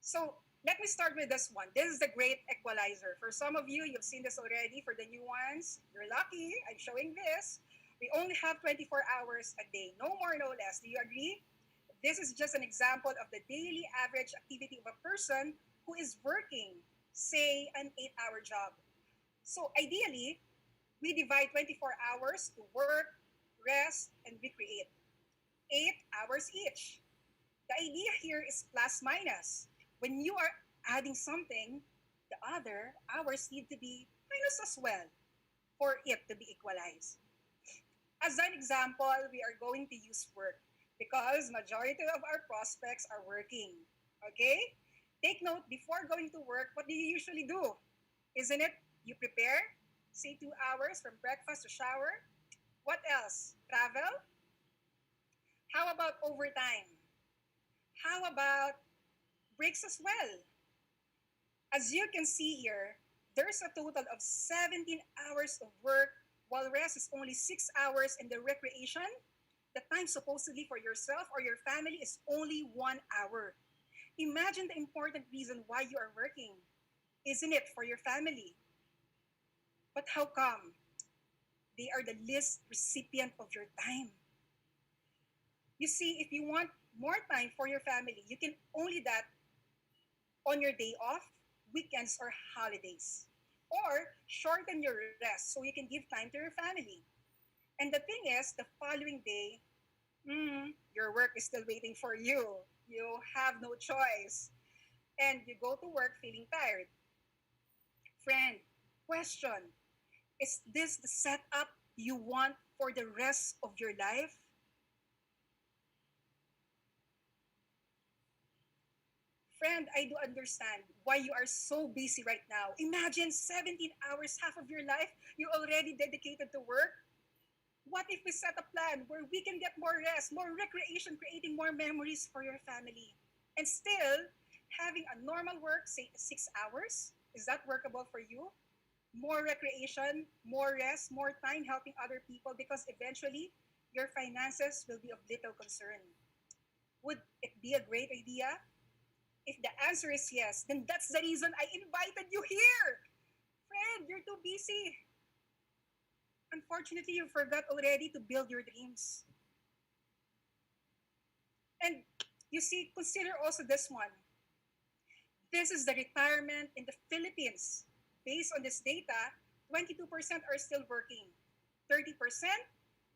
So, Let me start with this one. This is the great equalizer. For some of you, you've seen this already. For the new ones, you're lucky. I'm showing this. We only have 24 hours a day. No more, no less. Do you agree? This is just an example of the daily average activity of a person who is working, say, an 8-hour job. So ideally, we divide 24 hours to work, rest, and recreate. 8 hours each. The idea here is plus minus. When you are adding something, the other hours need to be minus as well for it to be equalized. As an example, we are going to use work because majority of our prospects are working. Okay? Take note, before going to work, what do you usually do? Isn't it you prepare, say 2 hours from breakfast to shower? What else? Travel? How about overtime? How about breaks as well? As you can see here, there's a total of 17 hours of work while rest is only 6 hours and the recreation, the time supposedly for yourself or your family is only 1 hour. Imagine the important reason why you are working. Isn't it for your family? But how come? They are the least recipient of your time. You see, if you want more time for your family, you can only that on your day off, weekends, or holidays. Or shorten your rest so you can give time to your family. And the thing is, the following day, your work is still waiting for you. You have no choice. And you go to work feeling tired. Friend, question, is this the setup you want for the rest of your life? Friend, I do understand why you are so busy right now. Imagine 17 hours, half of your life, you already dedicated to work. What if we set a plan where we can get more rest, more recreation, creating more memories for your family? And still, having a normal work, say 6 hours, is that workable for you? More recreation, more rest, more time helping other people because eventually your finances will be of little concern. Would it be a great idea? If the answer is yes, then that's the reason I invited you here. Friend, you're too busy. Unfortunately, you forgot already to build your dreams. And you see, consider also this one. This is the retirement in the Philippines. Based on this data, 22% are still working, 30%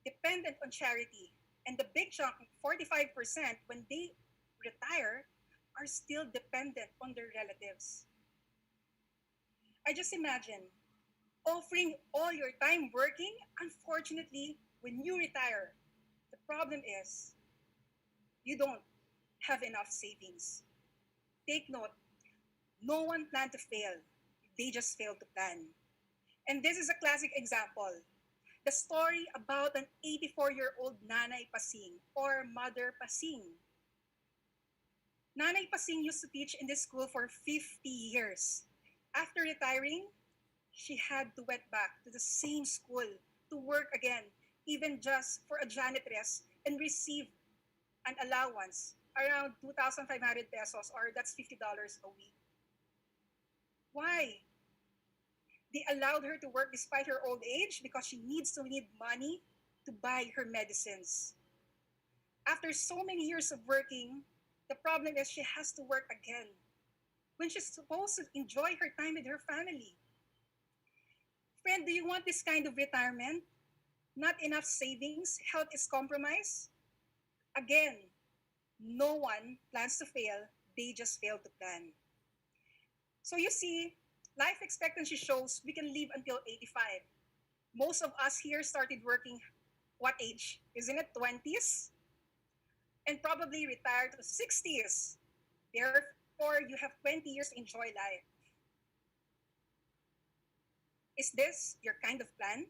dependent on charity, and the big chunk, 45%, when they retire, are still dependent on their relatives. I just imagine offering all your time working, unfortunately, when you retire, the problem is you don't have enough savings. Take note, no one planned to fail. They just failed to plan. And this is a classic example. The story about an 84-year-old Nanay Pasing or Mother Pasing. Nanay Pasing used to teach in this school for 50 years. After retiring, she had to went back to the same school to work again, even just for a janitress, and receive an allowance around 2,500 pesos or that's $50 a week. Why? They allowed her to work despite her old age because she needs to need money to buy her medicines. After so many years of working, the problem is she has to work again when she's supposed to enjoy her time with her family. Friend, do you want this kind of retirement? Not enough savings, health is compromised? Again, no one plans to fail, they just fail to plan. So you see, life expectancy shows we can live until 85. Most of us here started working what age? Isn't it 20s? And probably retired to 60s. Therefore, you have 20 years to enjoy life. Is this your kind of plan?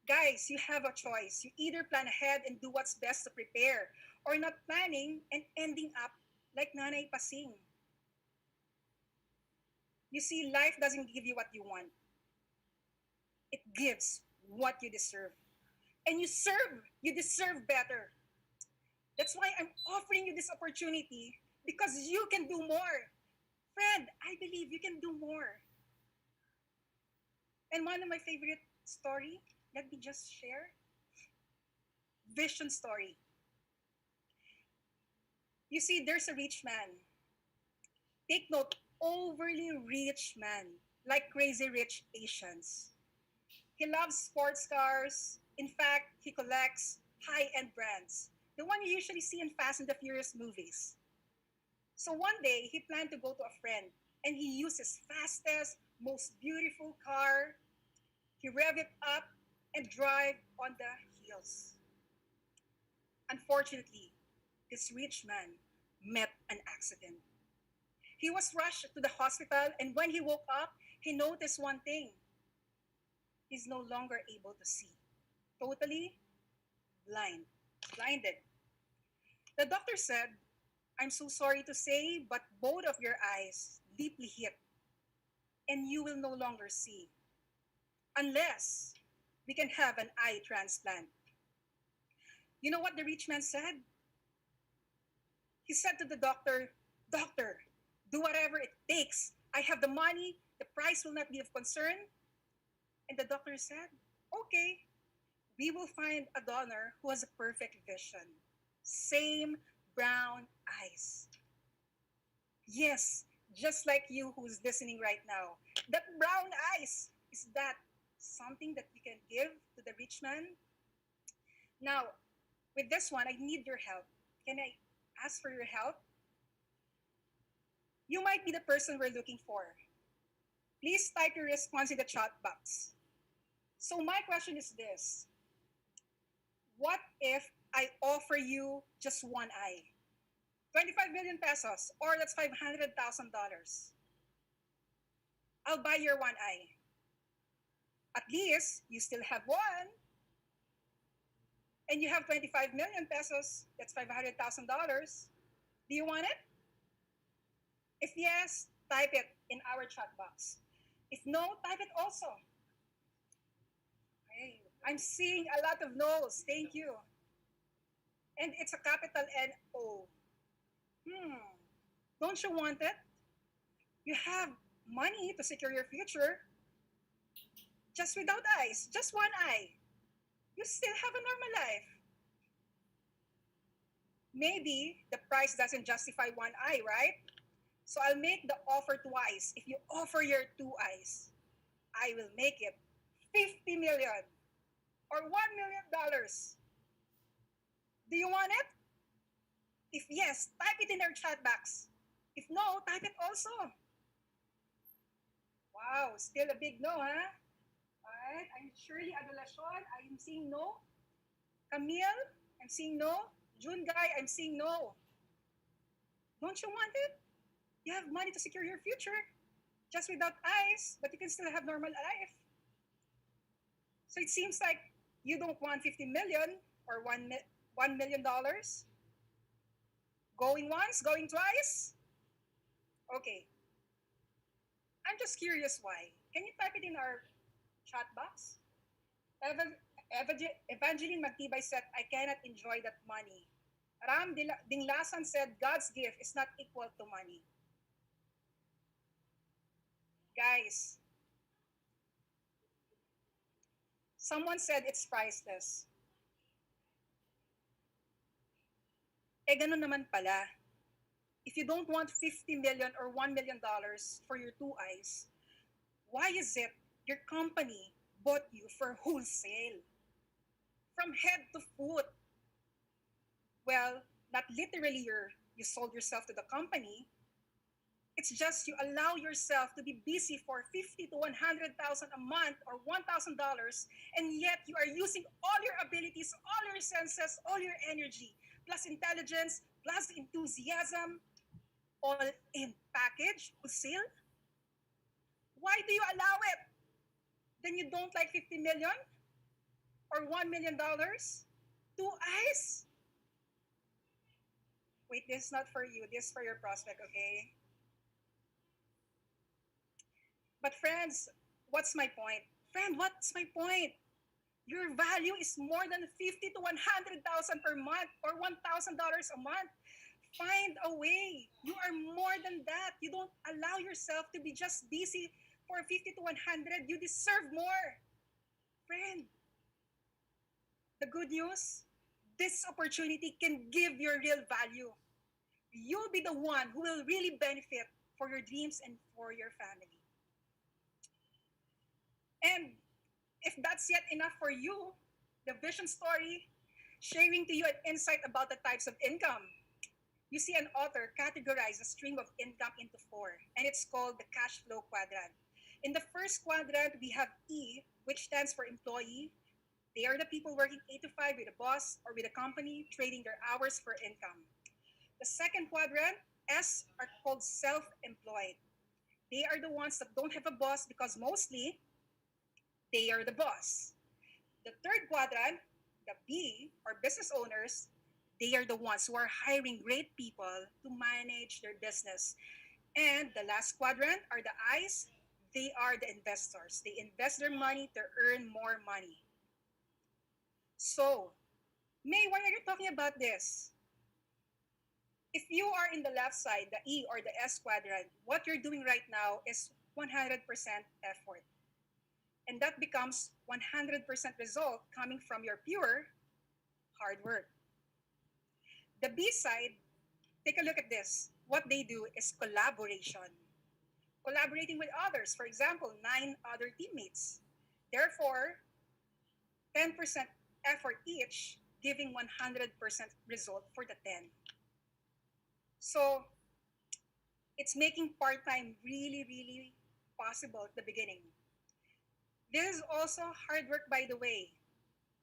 Guys, you have a choice. You either plan ahead and do what's best to prepare, or not planning and ending up like Nanay Pasing. You see, life doesn't give you what you want. It gives what you deserve. And you deserve better. That's why I'm offering you this opportunity because you can do more. Friend, I believe you can do more. And one of my favorite story, let me just share, vision story. You see, there's a rich man. Take note, overly rich man, like crazy rich Asians. He loves sports cars. In fact, he collects high-end brands, the one you usually see in Fast and the Furious movies. So one day, he planned to go to a friend, and he used his fastest, most beautiful car. He rev it up and drive on the hills. Unfortunately, this rich man met an accident. He was rushed to the hospital, and when he woke up, he noticed one thing: he's no longer able to see. Totally blind, blinded. The doctor said, I'm so sorry to say, but both of your eyes deeply hit, and you will no longer see unless we can have an eye transplant. You know what the rich man said? He said to the doctor, Doctor, do whatever it takes. I have the money, the price will not be of concern. And the doctor said, Okay, we will find a donor who has a perfect vision. Same brown eyes. Yes, just like you who's listening right now. That brown eyes, is that something that you can give to the rich man? Now, with this one, I need your help. Can I ask for your help? You might be the person we're looking for. Please type your response in the chat box. So my question is this. What if I offer you just one eye? 25 million pesos, or that's $500,000. I'll buy your one eye. At least you still have one, and you have 25 million pesos, that's $500,000. Do you want it? If yes, type it in our chat box. If no, type it also. Okay. I'm seeing a lot of no's. Thank you. And it's a capital N-O. Don't you want it? You have money to secure your future. Just without eyes, just one eye. You still have a normal life. Maybe the price doesn't justify one eye, right? So I'll make the offer twice. If you offer your two eyes, I will make it 50 million or $1 million. Do you want it? If yes, type it in our chat box. If no, type it also. Wow, still a big no, huh? Alright, I'm Shirley Adolacion. I am seeing no. Camille, I'm seeing no. June Guy, I'm seeing no. Don't you want it? You have money to secure your future. Just without eyes, but you can still have normal life. So it seems like you don't want 50 million or $1 million. Going once, going twice? Okay. I'm just curious why. Can you type it in our chat box? Evangeline Magtibay said, I cannot enjoy that money. Ram Dinglasan said, God's gift is not equal to money. Guys, someone said it's priceless. Eh, ganun naman pala. If you don't want 50 million or $1 million for your two eyes, why is it your company bought you for wholesale? From head to foot. Well, not literally you sold yourself to the company. It's just you allow yourself to be busy for 50 to 100,000 a month or $1,000, and yet you are using all your abilities, all your senses, all your energy, plus intelligence, plus enthusiasm, all in package, wholesale? Why do you allow it? Then you don't like 50 million or $1 million? Two eyes? Wait, this is not for you. This is for your prospect, okay? But friends, what's my point? Friend, what's my point? Your value is more than 50 to 100,000 per month or $1,000 a month. Find a way. You are more than that. You don't allow yourself to be just busy for 50 to 100. You deserve more. Friend, the good news, this opportunity can give your real value. You'll be the one who will really benefit for your dreams and for your family. And if that's yet enough for you, the vision story, sharing to you an insight about the types of income. You see, an author categorized a stream of income into four, and it's called the cash flow quadrant. In the first quadrant, we have E, which stands for employee. They are the people working 8 to 5 with a boss or with a company, trading their hours for income. The second quadrant, S, are called self employed. They are the ones that don't have a boss because mostly they are the boss. The third quadrant, the B, or business owners, they are the ones who are hiring great people to manage their business. And the last quadrant are the I's. They are the investors. They invest their money to earn more money. So, May, why are you talking about this? If you are in the left side, the E or the S quadrant, what you're doing right now is 100% effort. And that becomes 100% result coming from your pure hard work. The B side, take a look at this. What they do is collaboration. Collaborating with others, for example, 9 other teammates. Therefore, 10% effort each, giving 100% result for the 10. So, it's making part-time really, really possible at the beginning. This is also hard work, by the way.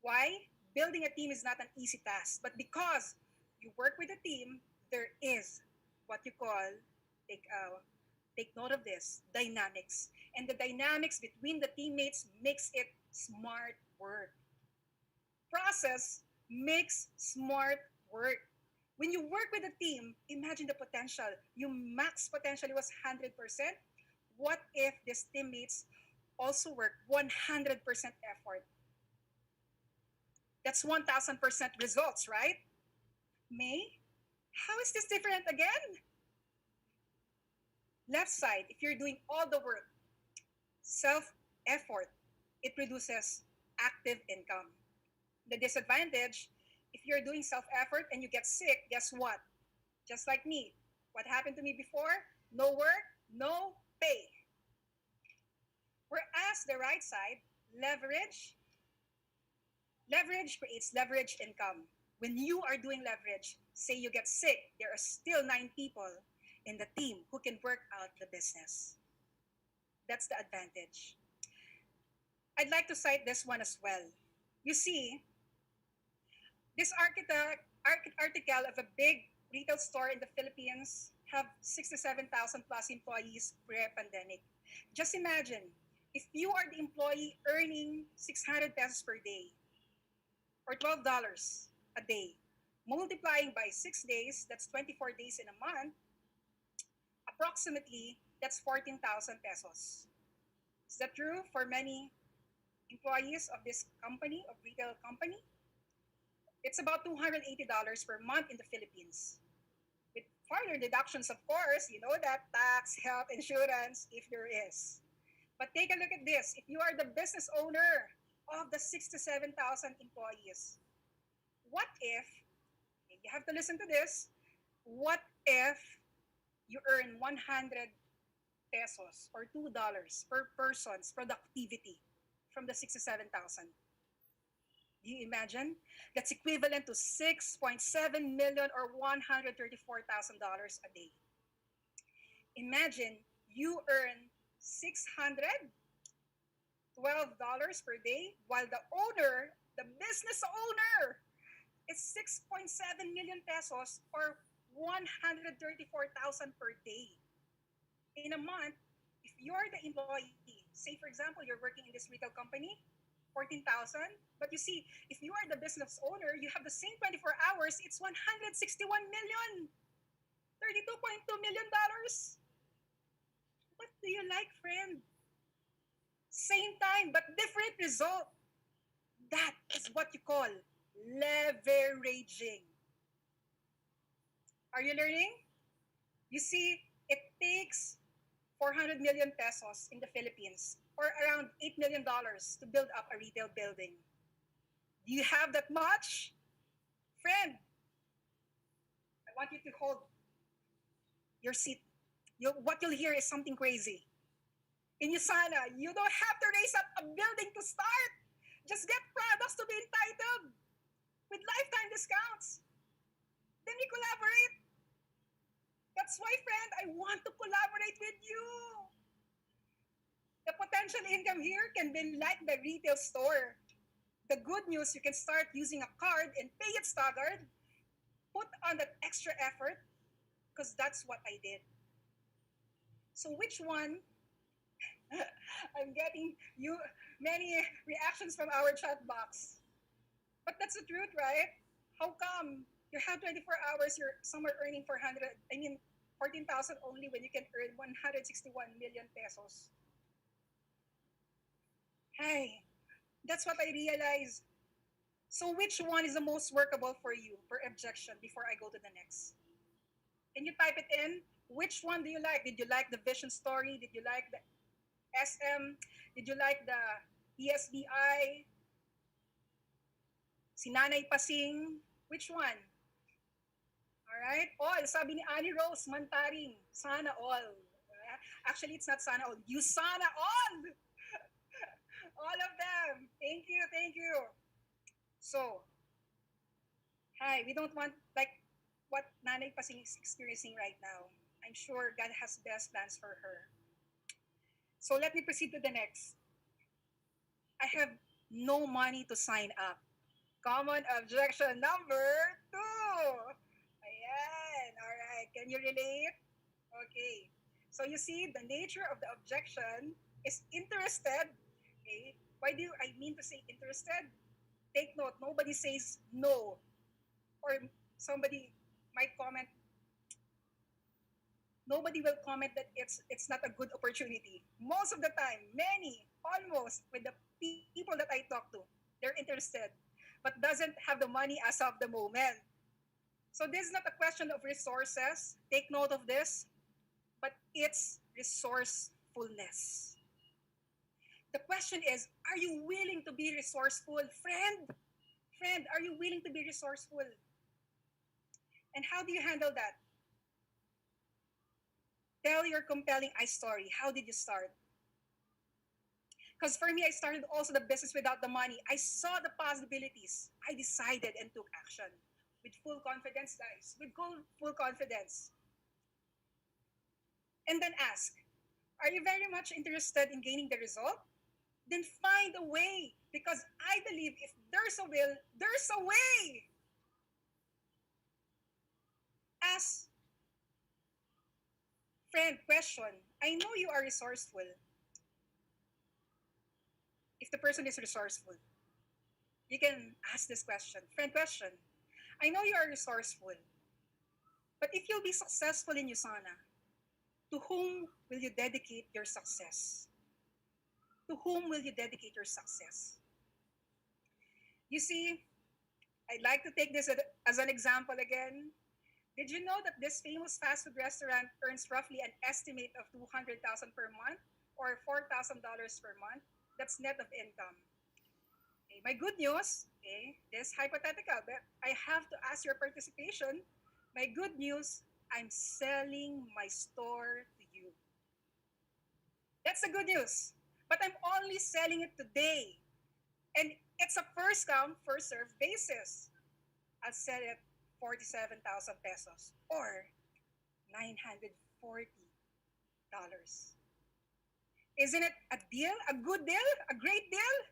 Why? Building a team is not an easy task, but because you work with a team, there is what you call, take, take note of this, dynamics. And the dynamics between the teammates makes it smart work. Process makes smart work. When you work with a team, imagine the potential. Your max potential was 100%. What if these teammates also work 100% effort? That's 1000% results, right? May, how is this different again? Left side, if you're doing all the work, self effort, it produces active income. The disadvantage, if you're doing self effort and you get sick, guess what? Just like me. What happened to me before? No work, no pay. Whereas the right side, leverage, leverage creates leverage income. When you are doing leverage, say you get sick, there are still 9 people in the team who can work out the business. That's the advantage. I'd like to cite this one as well. You see, this article of a big retail store in the Philippines have 67,000 plus employees pre-pandemic. Just imagine, if you are the employee earning 600 pesos per day or $12 a day, multiplying by 6 days, that's 24 days in a month, approximately that's 14,000 pesos. Is that true for many employees of this company, of retail company? It's about $280 per month in the Philippines. With further deductions, of course, you know that tax, health, insurance, if there is. But take a look at this. If you are the business owner of the 6 to 7,000 employees, what if, you have to listen to this, what if you earn 100 pesos or $2 per person's productivity from the 6 to 7,000? Do you imagine? That's equivalent to 6.7 million or $134,000 a day. Imagine you earn $612 per day while the owner, the business owner, is 6.7 million pesos or 134,000 per day. In a month, if you're the employee, say for example, you're working in this retail company, 14,000. But you see, if you are the business owner, you have the same 24 hours, it's 161 million, $32.2 million. What do you like, friend? Same time, but different result. That is what you call leveraging. Are you learning? You see, it takes 400 million pesos in the Philippines or around $8 million to build up a retail building. Do you have that much? Friend, I want you to hold your seat. What you'll hear is something crazy. In USANA, you don't have to raise up a building to start. Just get products to be entitled with lifetime discounts. Then we collaborate. That's why, friend, I want to collaborate with you. The potential income here can be like the retail store. The good news, you can start using a card and pay it staggered. Put on that extra effort because that's what I did. So which one? I'm getting you many reactions from our chat box. But that's the truth, right? How come you have 24 hours, you're somewhere earning 14,000 only when you can earn 161 million pesos? Hey, that's what I realized. So which one is the most workable for you per objection before I go to the next? Can you type it in? Which one do you like? Did you like the vision story? Did you like the SM? Did you like the ESBI? Si Nanay Pasing? Which one? Alright? All. Sabi ni Annie Rose, Mantaring. Sana all. Actually, it's not sana all. You sana all! All of them. Thank you, thank you. So, hi, we don't want like what Nanay Pasing is experiencing right now. I'm sure God has best plans for her. So let me proceed to the next. I have no money to sign up. Common objection number 2. Ayan. All right. Can you relate? Okay. So you see, the nature of the objection is interested. Okay. Why do I mean to say interested? Take note, nobody says no. Or somebody might comment, nobody will comment that it's not a good opportunity. Most of the time, many, almost, with the people that I talk to, they're interested, but doesn't have the money as of the moment. So this is not a question of resources. Take note of this, but it's resourcefulness. The question is, are you willing to be resourceful? Friend, are you willing to be resourceful? And how do you handle that? Tell your compelling story. How did you start? Because for me, I started also the business without the money. I saw the possibilities. I decided and took action with full confidence, guys. With full confidence. And then ask, are you very much interested in gaining the result? Then find a way. Because I believe if there's a will, there's a way. Ask, friend, question. I know you are resourceful. If the person is resourceful, you can ask this question. Friend, question. I know you are resourceful, but if you'll be successful in USANA, to whom will you dedicate your success? To whom will you dedicate your success? You see, I'd like to take this as an example again. Did you know that this famous fast food restaurant earns roughly an estimate of 200,000 per month or $4,000 per month? That's net of income. Okay, my good news, okay, this hypothetical, but I have to ask your participation. My good news, I'm selling my store to you. That's the good news. But I'm only selling it today. And it's a first come, first serve basis. I'll sell it 47,000 pesos or $940. Isn't it a deal? A good deal? A great deal?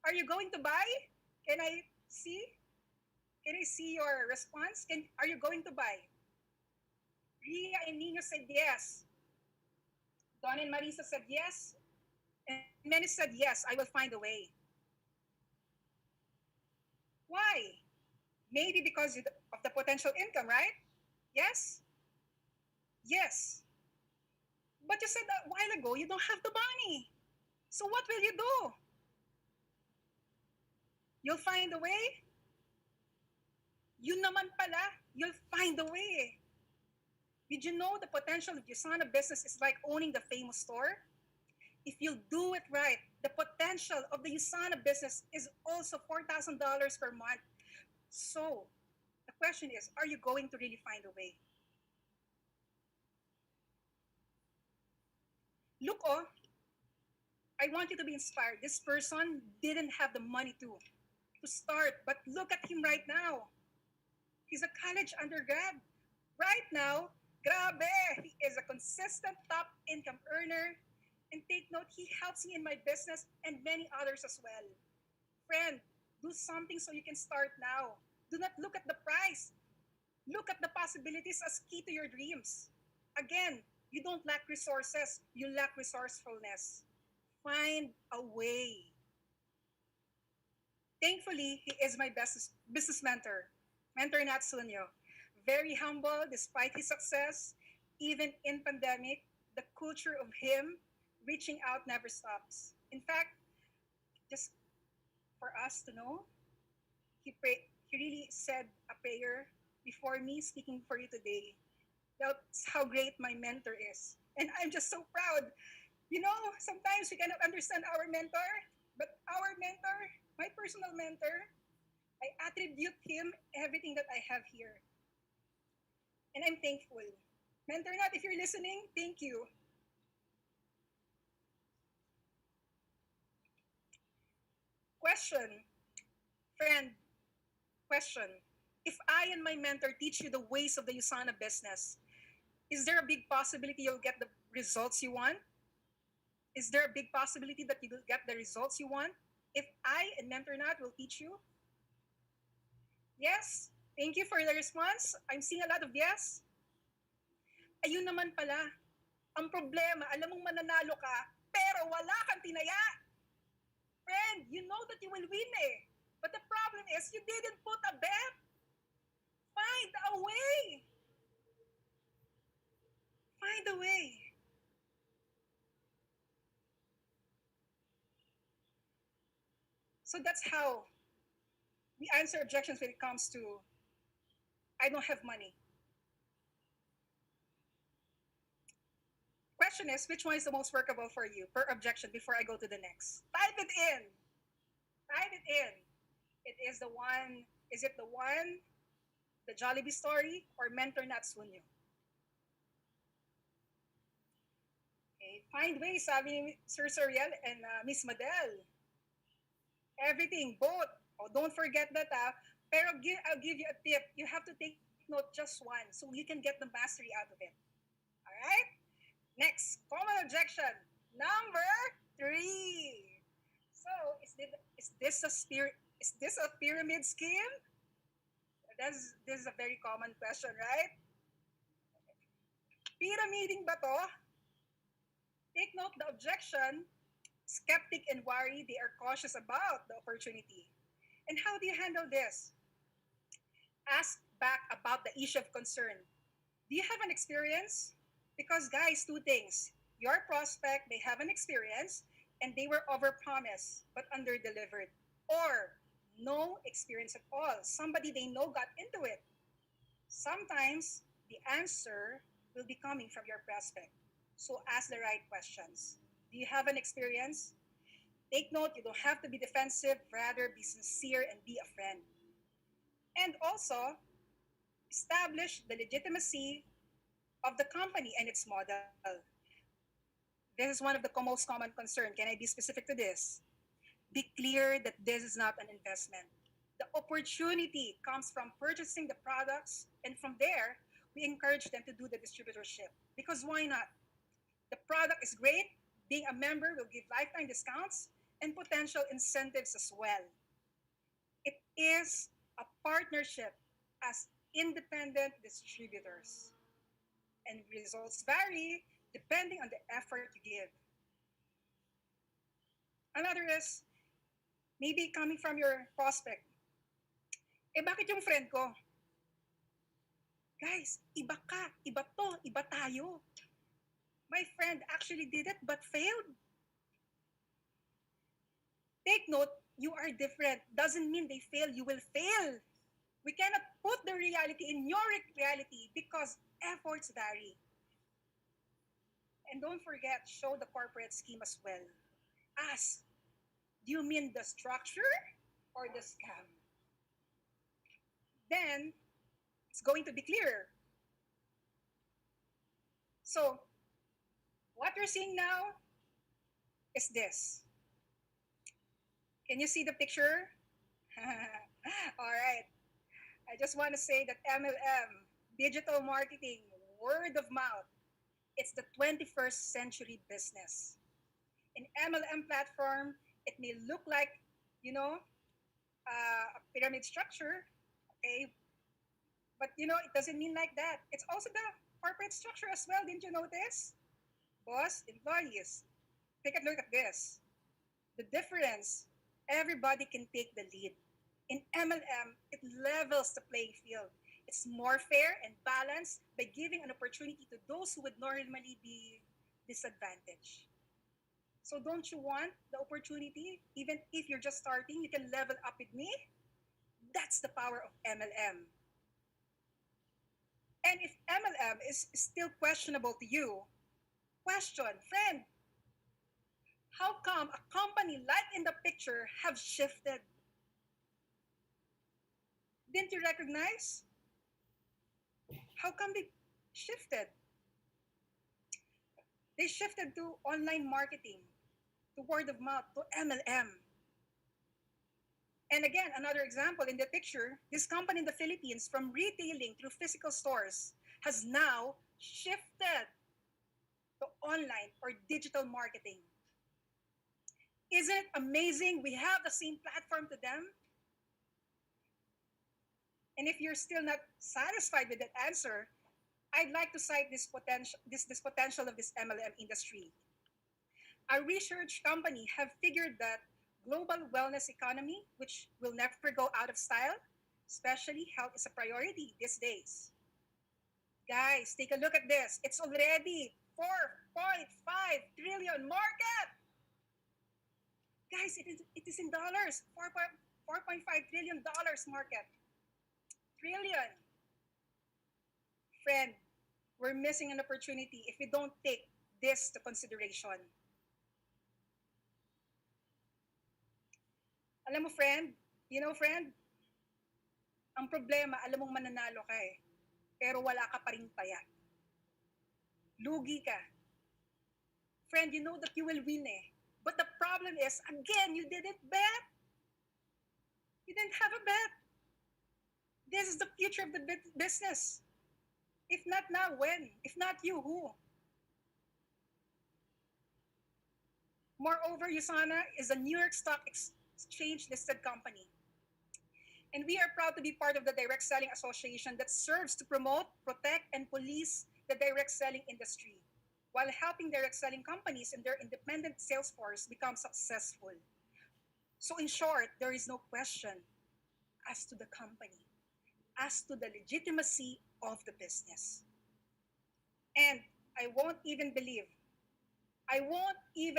Are you going to buy? Can I see? Can I see your response? Are you going to buy? Ria and Nino said yes. Don and Marisa said yes. And many said yes, I will find a way. Why? Maybe because of the potential income, right? Yes? Yes. But you said a while ago, you don't have the money. So what will you do? You'll find a way? Yun naman pala, you'll find a way. Did you know the potential of Usana business is like owning the famous store? If you do it right, the potential of the Usana business is also $4,000 per month. So, the question is, are you going to really find a way? Look, oh, I want you to be inspired. This person didn't have the money to start, but look at him right now. He's a college undergrad. Right now, grabe, he is a consistent top income earner. And take note, he helps me in my business and many others as well. Friend, do something so you can start now. Do not look at the price. Look at the possibilities as key to your dreams. Again, you don't lack resources, you lack resourcefulness. Find a way. Thankfully, he is my business mentor, Mentor Natsunyo. Very humble despite his success, even in pandemic, the culture of him reaching out never stops. In fact, just for us to know, he really said a prayer before me speaking for you today. That's how great my mentor is. And I'm just so proud. You know, sometimes we cannot understand our mentor, but our mentor, my personal mentor, I attribute him everything that I have here. And I'm thankful. Mentor Nat, if you're listening, thank you. Question, friend, question. If I and my mentor teach you the ways of the Usana business, is there a big possibility you'll get the results you want? Is there a big possibility that you will get the results you want? If I and Mentor Nat will teach you? Yes? Thank you for the response. I'm seeing a lot of yes. Ayun naman pala. Ang problema, alam mong mananalo ka, pero wala kang tinaya. Friend, you know that you will win eh. But the problem is, you didn't put a bet. Find a way. Find a way. So that's how we answer objections when it comes to I don't have money. Question is, which one is the most workable for you per objection before I go to the next? Type it in. Type it in. It is the one, is it the one, the Jollibee story, or Mentor Natsunyo? Okay. Find ways, sabi ni Sir Soriel and Miss Madel. Everything, both. Oh, don't forget that. Pero I'll give you a tip. You have to take note just one so you can get the mastery out of it. All right? Next, common objection. Number 3. So, is this a pyramid scheme? This is a very common question, right? Pyramiding ba to? Take note the objection. Skeptic and worry, they are cautious about the opportunity. And how do you handle this? Ask back about the issue of concern. Do you have an experience? Because guys, two things. Your prospect, they have an experience and they were overpromised but underdelivered. Or no experience at all. Somebody they know got into it. Sometimes the answer will be coming from your prospect. So ask the right questions. Do you have an experience? Take note, you don't have to be defensive, rather be sincere and be a friend. And also, establish the legitimacy of the company and its model. This is one of the most common concern. Can I be specific to this? Be clear that this is not an investment. The opportunity comes from purchasing the products, and from there, we encourage them to do the distributorship. Because why not? The product is great. Being a member will give lifetime discounts and potential incentives as well. It is a partnership as independent distributors. And results vary depending on the effort you give. Another is maybe coming from your prospect. Eh bakit yung friend ko? Guys, iba ka, iba to, iba tayo. My friend actually did it but failed. Take note, you are different. Doesn't mean they fail, you will fail. We cannot put the reality in your reality because efforts vary. And don't forget, show the corporate scheme as well. Ask, do you mean the structure or the scam? Then it's going to be clear. So, what you're seeing now is this. Can you see the picture? All right. I just want to say that MLM, digital marketing, word of mouth, it's the 21st century business. In MLM platform, it may look like, you know, a pyramid structure, okay? But, it doesn't mean like that. It's also the corporate structure as well. Didn't you notice? Boss, employees. Take a look at this. The difference, everybody can take the lead. In MLM, it levels the playing field. It's more fair and balanced by giving an opportunity to those who would normally be disadvantaged. So don't you want the opportunity? Even if you're just starting, you can level up with me. That's the power of MLM. And if MLM is still questionable to you, question, friend, how come a company like in the picture have shifted? Didn't you recognize? How come they shifted? They shifted to online marketing, to word of mouth, to MLM. And again, another example in the picture, this company in the Philippines from retailing through physical stores has now shifted to online or digital marketing. Isn't it amazing? We have the same platform to them. And if you're still not satisfied with that answer, I'd like to cite this potential of this MLM industry. A research company have figured that global wellness economy, which will never go out of style, especially health is a priority these days. Guys, take a look at this. It's already 4.5 trillion market. Guys, it is in dollars. 4.5 trillion dollars market. Trillion. Friend, we're missing an opportunity if we don't take this to consideration. Alam mo, friend, friend, ang problema, alam mong mananalo ka eh, pero wala ka pa ring taya. Lugi ka. Friend, you know that you will win eh. But the problem is, again, you didn't bet. You didn't have a bet. This is the future of the business. If not now, when? If not you, who? Moreover, USANA is a New York Stock Exchange listed company. And we are proud to be part of the Direct Selling Association that serves to promote, protect, and police the direct selling industry while helping direct selling companies and their independent sales force become successful. So in short, there is no question as to the company, as to the legitimacy of the business. And I won't even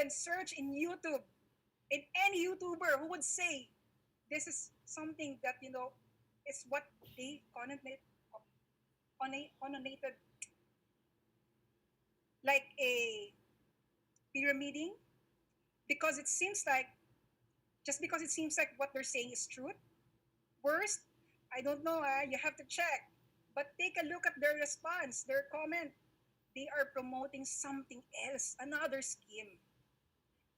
search in YouTube, in any YouTuber who would say this is something that, is what they connotated like a pyramiding, because it seems like, just because it seems like what they're saying is truth. Worst, I don't know, you have to check. But take a look at their response, their comment. They are promoting something else, another scheme.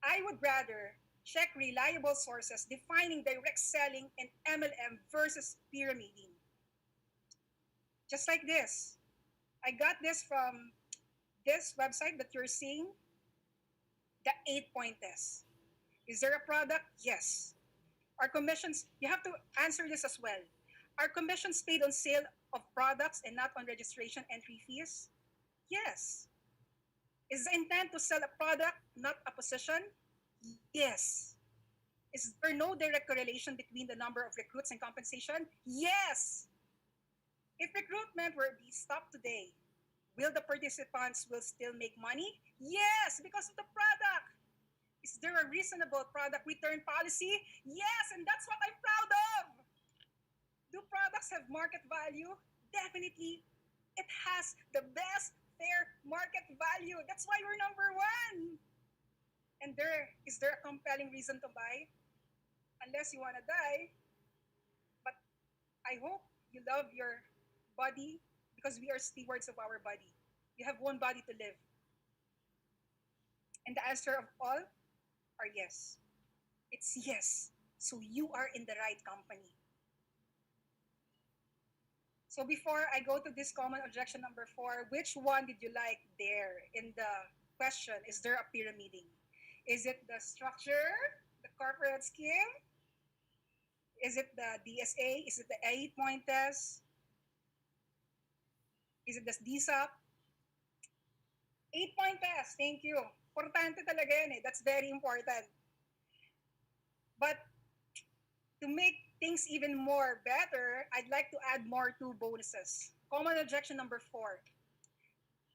I would rather check reliable sources defining direct selling and MLM versus pyramiding. Just like this. I got this from this website that you're seeing, the 8-point test. Is there a product? Yes. Our commissions, you have to answer this as well. Are commissions paid on sale of products and not on registration entry fees? Yes. Is the intent to sell a product, not a position? Yes. Is there no direct correlation between the number of recruits and compensation? Yes. If recruitment were to be stopped today, will the participants will still make money? Yes, because of the product. Is there a reasonable product return policy? Yes, and that's what I'm proud of. Do products have market value? Definitely. It has the best fair market value. That's why we're number one. And there a compelling reason to buy? Unless you wanna die. But I hope you love your body because we are stewards of our body. You have one body to live. And the answer of all are yes. It's yes. So you are in the right company. So before I go to this common objection number 4, which one did you like there in the question? Is there a pyramiding? Is it the structure, the corporate scheme? Is it the DSA? Is it the 8-point test? Is it the DSAP? 8-point test, thank you. Importante talaga yan eh. That's very important. But to make things even more better, I'd like to add more 2 bonuses. Common objection number 4.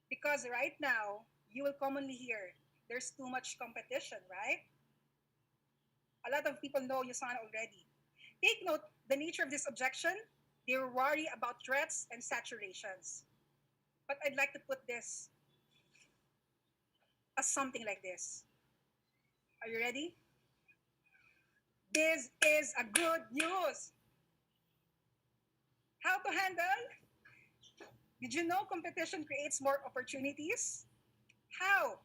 Because right now, you will commonly hear there's too much competition, right? A lot of people know USANA already. Take note, the nature of this objection, they worry about threats and saturations. But I'd like to put this as something like this. Are you ready? This is a good news. How to handle? Did you know competition creates more opportunities? How?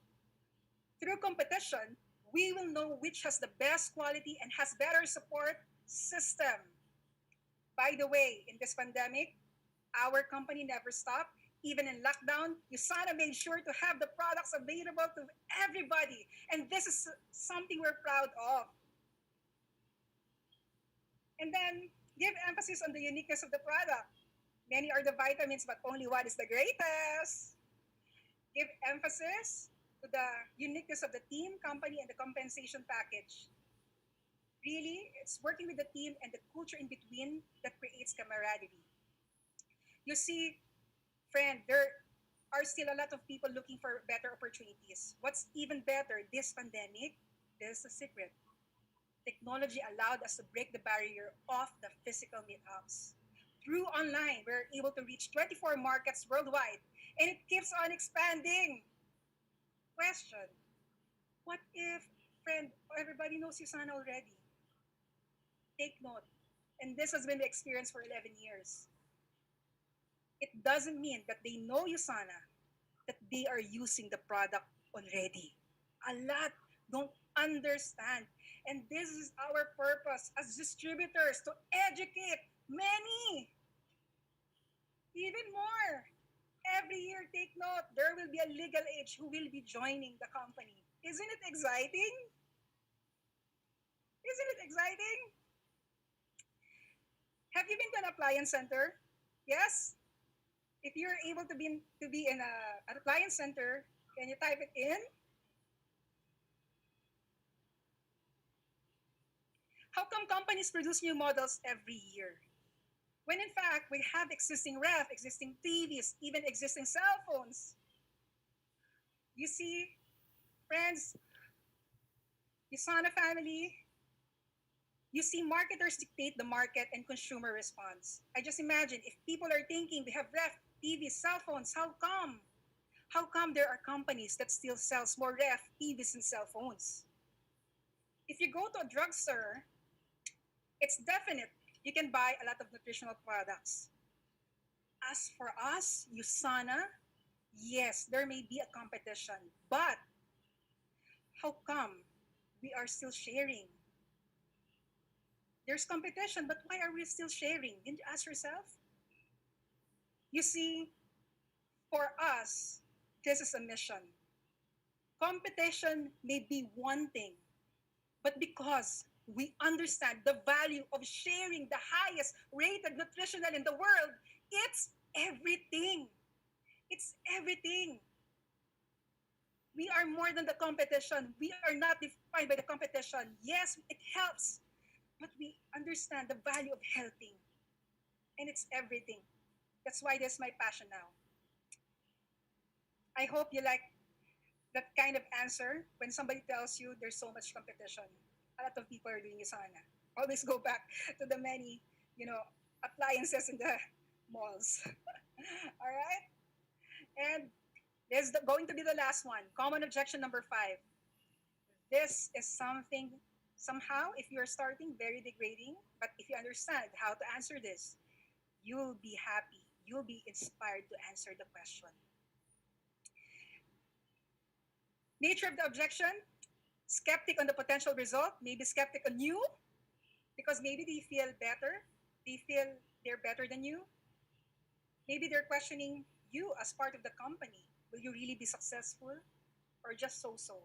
Through competition, we will know which has the best quality and has better support system. By the way, in this pandemic, our company never stopped. Even in lockdown, USANA made sure to have the products available to everybody. And this is something we're proud of. And then give emphasis on the uniqueness of the product. Many are the vitamins, but only one is the greatest. Give emphasis to the uniqueness of the team, company, and the compensation package. Really, it's working with the team and the culture in between that creates camaraderie. You see, friend, there are still a lot of people looking for better opportunities. What's even better, this pandemic, this is the secret. Technology allowed us to break the barrier of the physical meetups. Through online, we're able to reach 24 markets worldwide, and it keeps on expanding. Question, what if, friend, everybody knows USANA already? Take note, and this has been the experience for 11 years. It doesn't mean that they know USANA, that they are using the product already. A lot don't understand. And this is our purpose as distributors to educate many, even more. Every year, take note, there will be a legal age who will be joining the company. Isn't it exciting? Isn't it exciting? Have you been to an appliance center? Yes? If you're able to be in an appliance center, can you type it in? How come companies produce new models every year? When in fact, we have existing ref, existing TVs, even existing cell phones. You see, friends, USANA family, you see marketers dictate the market and consumer response. I just imagine if people are thinking we have ref, TVs, cell phones, how come? How come there are companies that still sells more ref, TVs, and cell phones? If you go to a drugstore, it's definite you can buy a lot of nutritional products. As for us, USANA, yes, there may be a competition, but how come we are still sharing? There's competition, but why are we still sharing? Didn't you ask yourself? You see, for us, this is a mission. Competition may be one thing, but because we understand the value of sharing the highest rated nutritional in the world, it's everything. It's everything. We are more than the competition. We are not defined by the competition. Yes, it helps, but we understand the value of helping, and it's everything. That's why this is my passion now. I hope you like that kind of answer when somebody tells you there's so much competition. A lot of people are doing USANA. Always go back to the many, appliances in the malls. All right? And this is going to be the last one. Common objection number 5. This is something, somehow, if you're starting, very degrading. But if you understand how to answer this, you'll be happy. You'll be inspired to answer the question. Nature of the objection: skeptic on the potential result, maybe skeptic on you, because maybe they feel better. They feel they're better than you. Maybe they're questioning you as part of the company. Will you really be successful or just so so?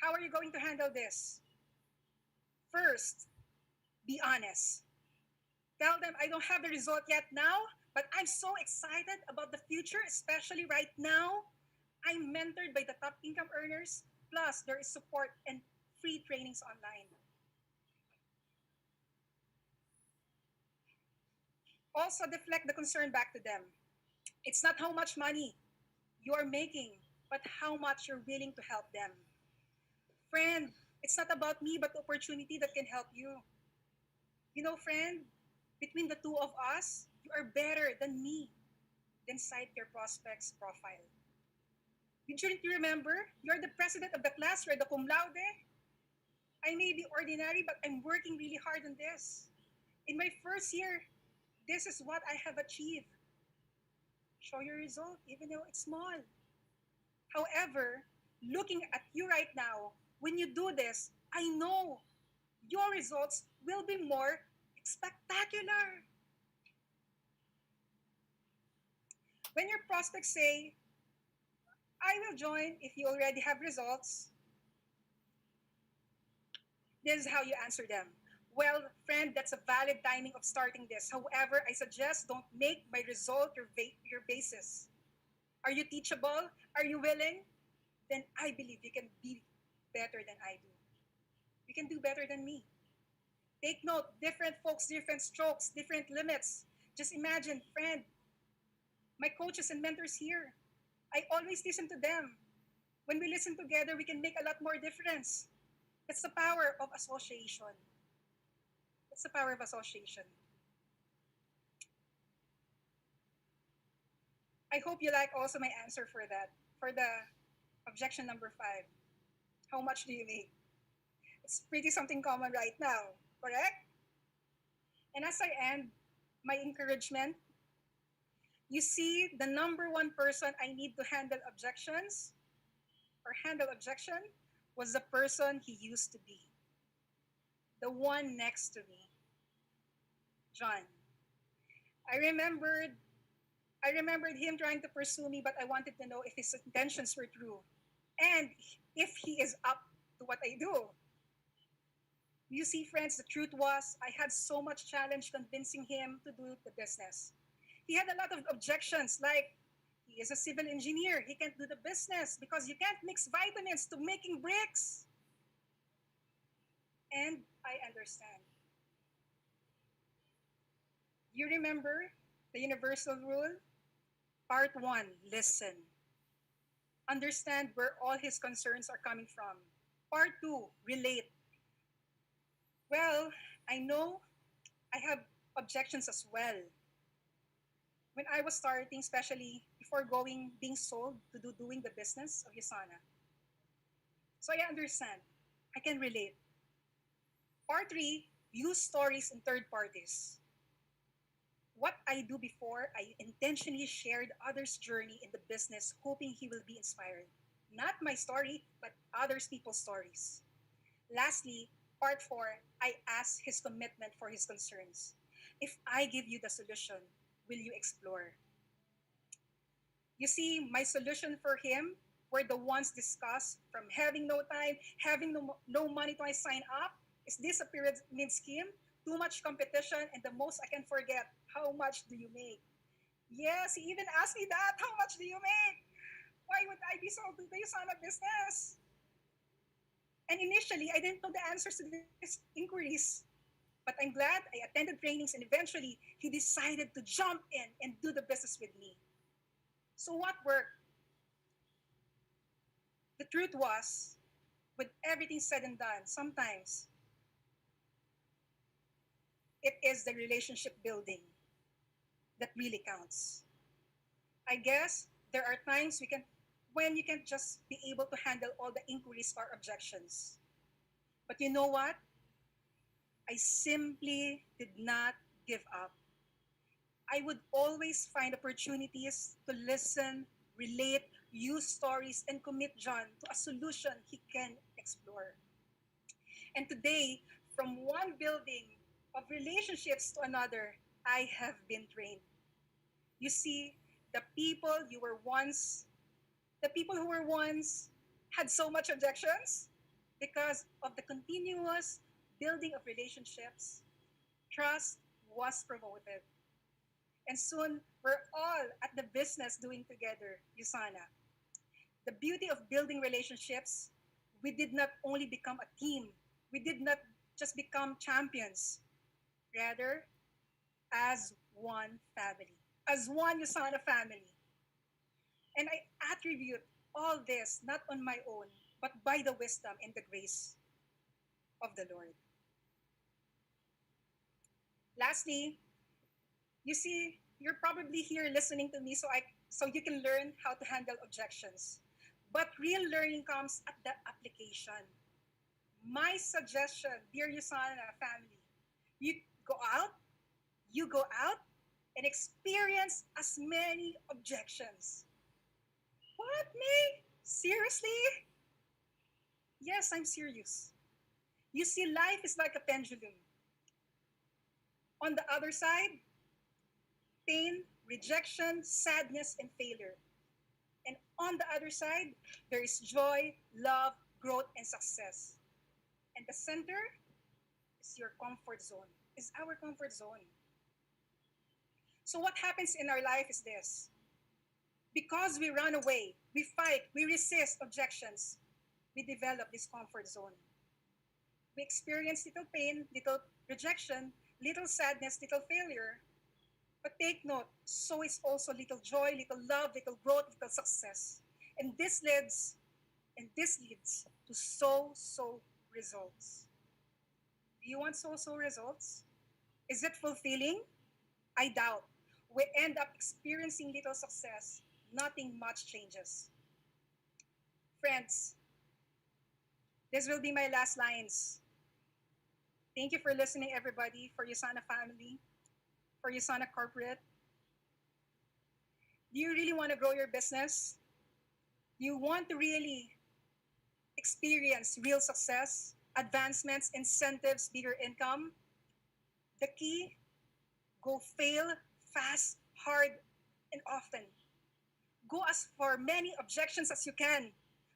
How are you going to handle this? First, be honest. Tell them, I don't have the result yet now, but I'm so excited about the future, especially right now. I'm mentored by the top income earners, plus there is support and free trainings online. Also, deflect the concern back to them. It's not how much money you're making, but how much you're willing to help them. Friend, it's not about me, but the opportunity that can help you. You know, friend, between the two of us, you are better than me. Then cite your prospect's profile. Shouldn't you remember? You're the president of the class, you're the cum laude. I may be ordinary, but I'm working really hard on this. In my first year, this is what I have achieved. Show your result, even though it's small. However, looking at you right now, when you do this, I know your results will be more spectacular. When your prospects say, I will join if you already have results, this is how you answer them. Well, friend, that's a valid timing of starting this. However, I suggest don't make my result your basis. Are you teachable? Are you willing? Then I believe you can be better than I do. You can do better than me. Take note, different folks, different strokes, different limits. Just imagine, friend, my coaches and mentors here. I always listen to them. When we listen together, we can make a lot more difference. That's the power of association. That's the power of association. I hope you like also my answer for that, for the objection number 5. How much do you make? It's pretty something common right now, correct? And as I end, my encouragement, you see, the number one person I need to handle objections or handle objection was the person he used to be. The one next to me, John. I remembered I remembered him trying to pursue me, but I wanted to know if his intentions were true and if he is up to what I do. You see, friends, the truth was I had so much challenge convincing him to do the business. He had a lot of objections, like he is a civil engineer. He can't do the business because you can't mix vitamins to making bricks. And I understand. You remember the universal rule? Part 1, listen. Understand where all his concerns are coming from. Part 2, relate. Well, I know I have objections as well. When I was starting, especially before being sold to doing the business of Yasana. So I understand. I can relate. Part 3, use stories in third parties. What I do before, I intentionally shared others' journey in the business, hoping he will be inspired. Not my story, but others people's stories. Lastly, part 4, I ask his commitment for his concerns. If I give you the solution, will you explore? You see, my solution for him were the ones discussed, from having no time, having no money to sign up. Is this a pyramid scheme? Too much competition, and the most I can forget, how much do you make? Yes, he even asked me that, how much do you make? Why would I be sold to the Yasana business? And initially, I didn't know the answers to these inquiries. But I'm glad I attended trainings and eventually he decided to jump in and do the business with me. So what worked? The truth was, with everything said and done, sometimes it is the relationship building that really counts. I guess there are times we can when you can just be able to handle all the inquiries or objections. But you know what? I simply did not give up. I would always find opportunities to listen, relate, use stories, and commit John to a solution he can explore. And today, from one building of relationships to another, I have been trained. You see, the people you were once, the people who were once had so much objections because of the continuous building of relationships, trust was promoted. And soon, we're all at the business doing together, Yusana. The beauty of building relationships, we did not only become a team, we did not just become champions, rather, as one family, as one Yusana family. And I attribute all this not on my own, but by the wisdom and the grace of the Lord. Lastly, you see, you're probably here listening to me so you can learn how to handle objections. But real learning comes at the application. My suggestion, dear Yusana family, you go out, you go out and experience as many objections. What, me? Seriously? Yes, I'm serious. You see, life is like a pendulum. On the other side, pain, rejection, sadness, and failure. And on the other side, there is joy, love, growth, and success. And the center is your comfort zone, is our comfort zone. So what happens in our life is this. Because we run away, we fight, we resist objections, we develop this comfort zone. We experience little pain, little rejection, little sadness, little failure. But take note, so is also little joy, little love, little growth, little success. And this leads to so results. Do you want so results? Is it fulfilling? I doubt. We end up experiencing little success. Nothing much changes. Friends, this will be my last lines. Thank you for listening, everybody, for Yusana family, for Yusana corporate. Do you really want to grow your business? Do you want to really experience real success, advancements, incentives, bigger income? The key, go fail fast, hard, and often. Go as for many objections as you can.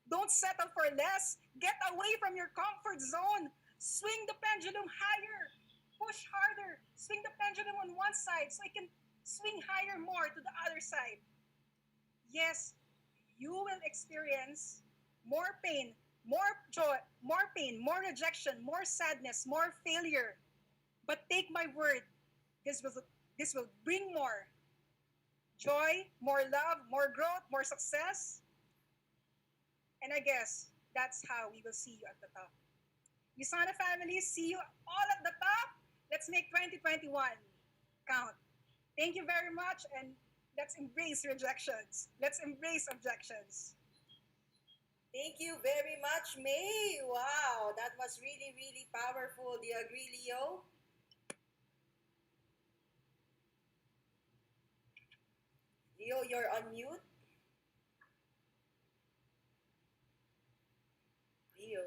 Don't settle for less. Get away from your comfort zone. Swing the pendulum higher. Push harder. Swing the pendulum on one side so it can swing higher more to the other side. Yes, you will experience more pain, more joy, more pain, more rejection, more sadness, more failure. But take my word, this will this will bring more joy, more love, more growth, more success. And I guess that's how we will see you at the top. Yusana family, see you all at the top. Let's make 2021 count. Thank you very much, and let's embrace rejections. Let's embrace objections. Thank you very much, May. Wow, that was really powerful. Do you agree, Leo? Leo, you're on mute. Leo.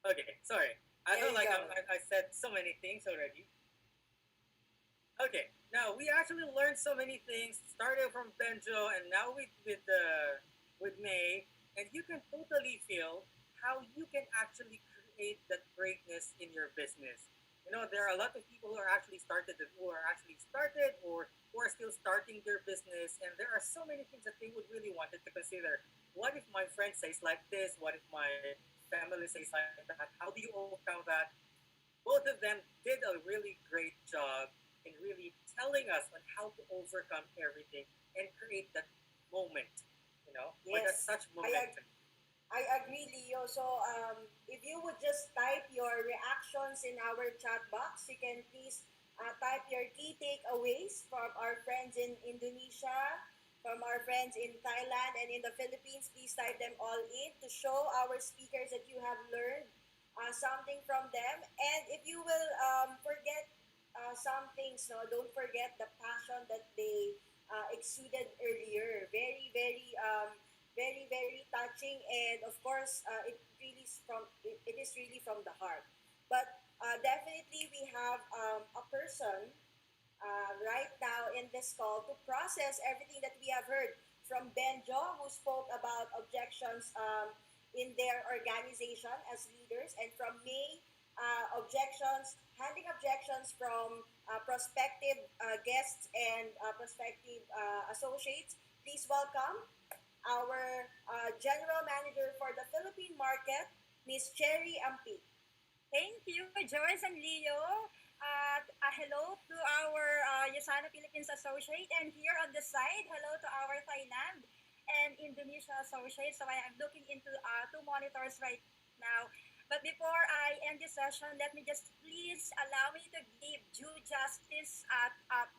Okay, sorry. I There feel you like go. I said so many things already. Okay, now we actually learned so many things. Started from Benjo, and now with May, and you can totally feel how you can actually create that greatness in your business. You know, there are a lot of people who are actually started, or who are still starting their business, and there are so many things that they would really wanted to consider. What if my friend says like this? What if my family says like that? How do you overcome that? Both of them did a really great job in really telling us on how to overcome everything and create that moment, or that Yes, such I ag- momentum. I agree, Leo. So, if you would just type your reactions in our chat box, you can please type your key takeaways from our friends in Indonesia, from our friends in Thailand and in the Philippines. Please type them all in to show our speakers that you have learned something from them. And if you will forget some things, no, don't forget the passion that they exuded earlier. Very, very touching, and of course, it is really from the heart. But definitely, we have a person right now in this call to process everything that we have heard from Benjo, who spoke about objections in their organization as leaders, and from May, handling objections from prospective guests and prospective associates. Please welcome our General Manager for the Philippine market, Miss Cherry Ampi. Thank you, Joyce and Leo. Hello to our Yasana Philippines Associate, and here on the side, hello to our Thailand and Indonesia Associate. So I am looking into two monitors right now. But before I end this session, let me just please allow me to give due justice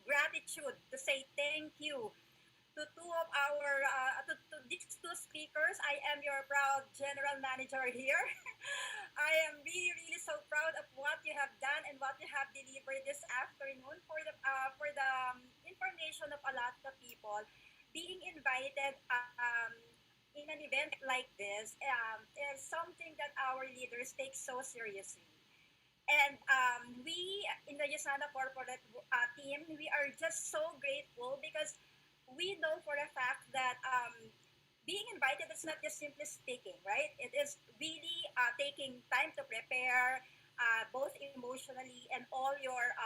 gratitude to say thank you to two of our to these two speakers. I am your proud general manager here. I am really, really so proud of what you have done and what you have delivered this afternoon for the information of a lot of people. Being invited in an event like this is something that our leaders take so seriously. And we in the Yasana corporate team, we are just so grateful because we know for a fact that being invited is not just simply speaking, right? It is really taking time to prepare, both emotionally and all your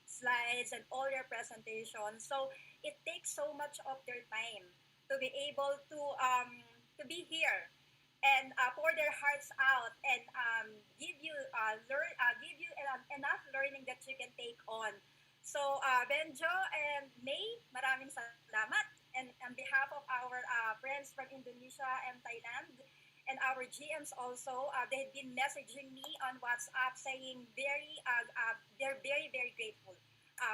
slides and all your presentations. So it takes so much of their time to be able to be here and pour their hearts out and give you enough learning that you can take on. So Benjo and May, maraming salamat. And on behalf of our friends from Indonesia and Thailand and our GMs also, they've been messaging me on WhatsApp saying they're very, very grateful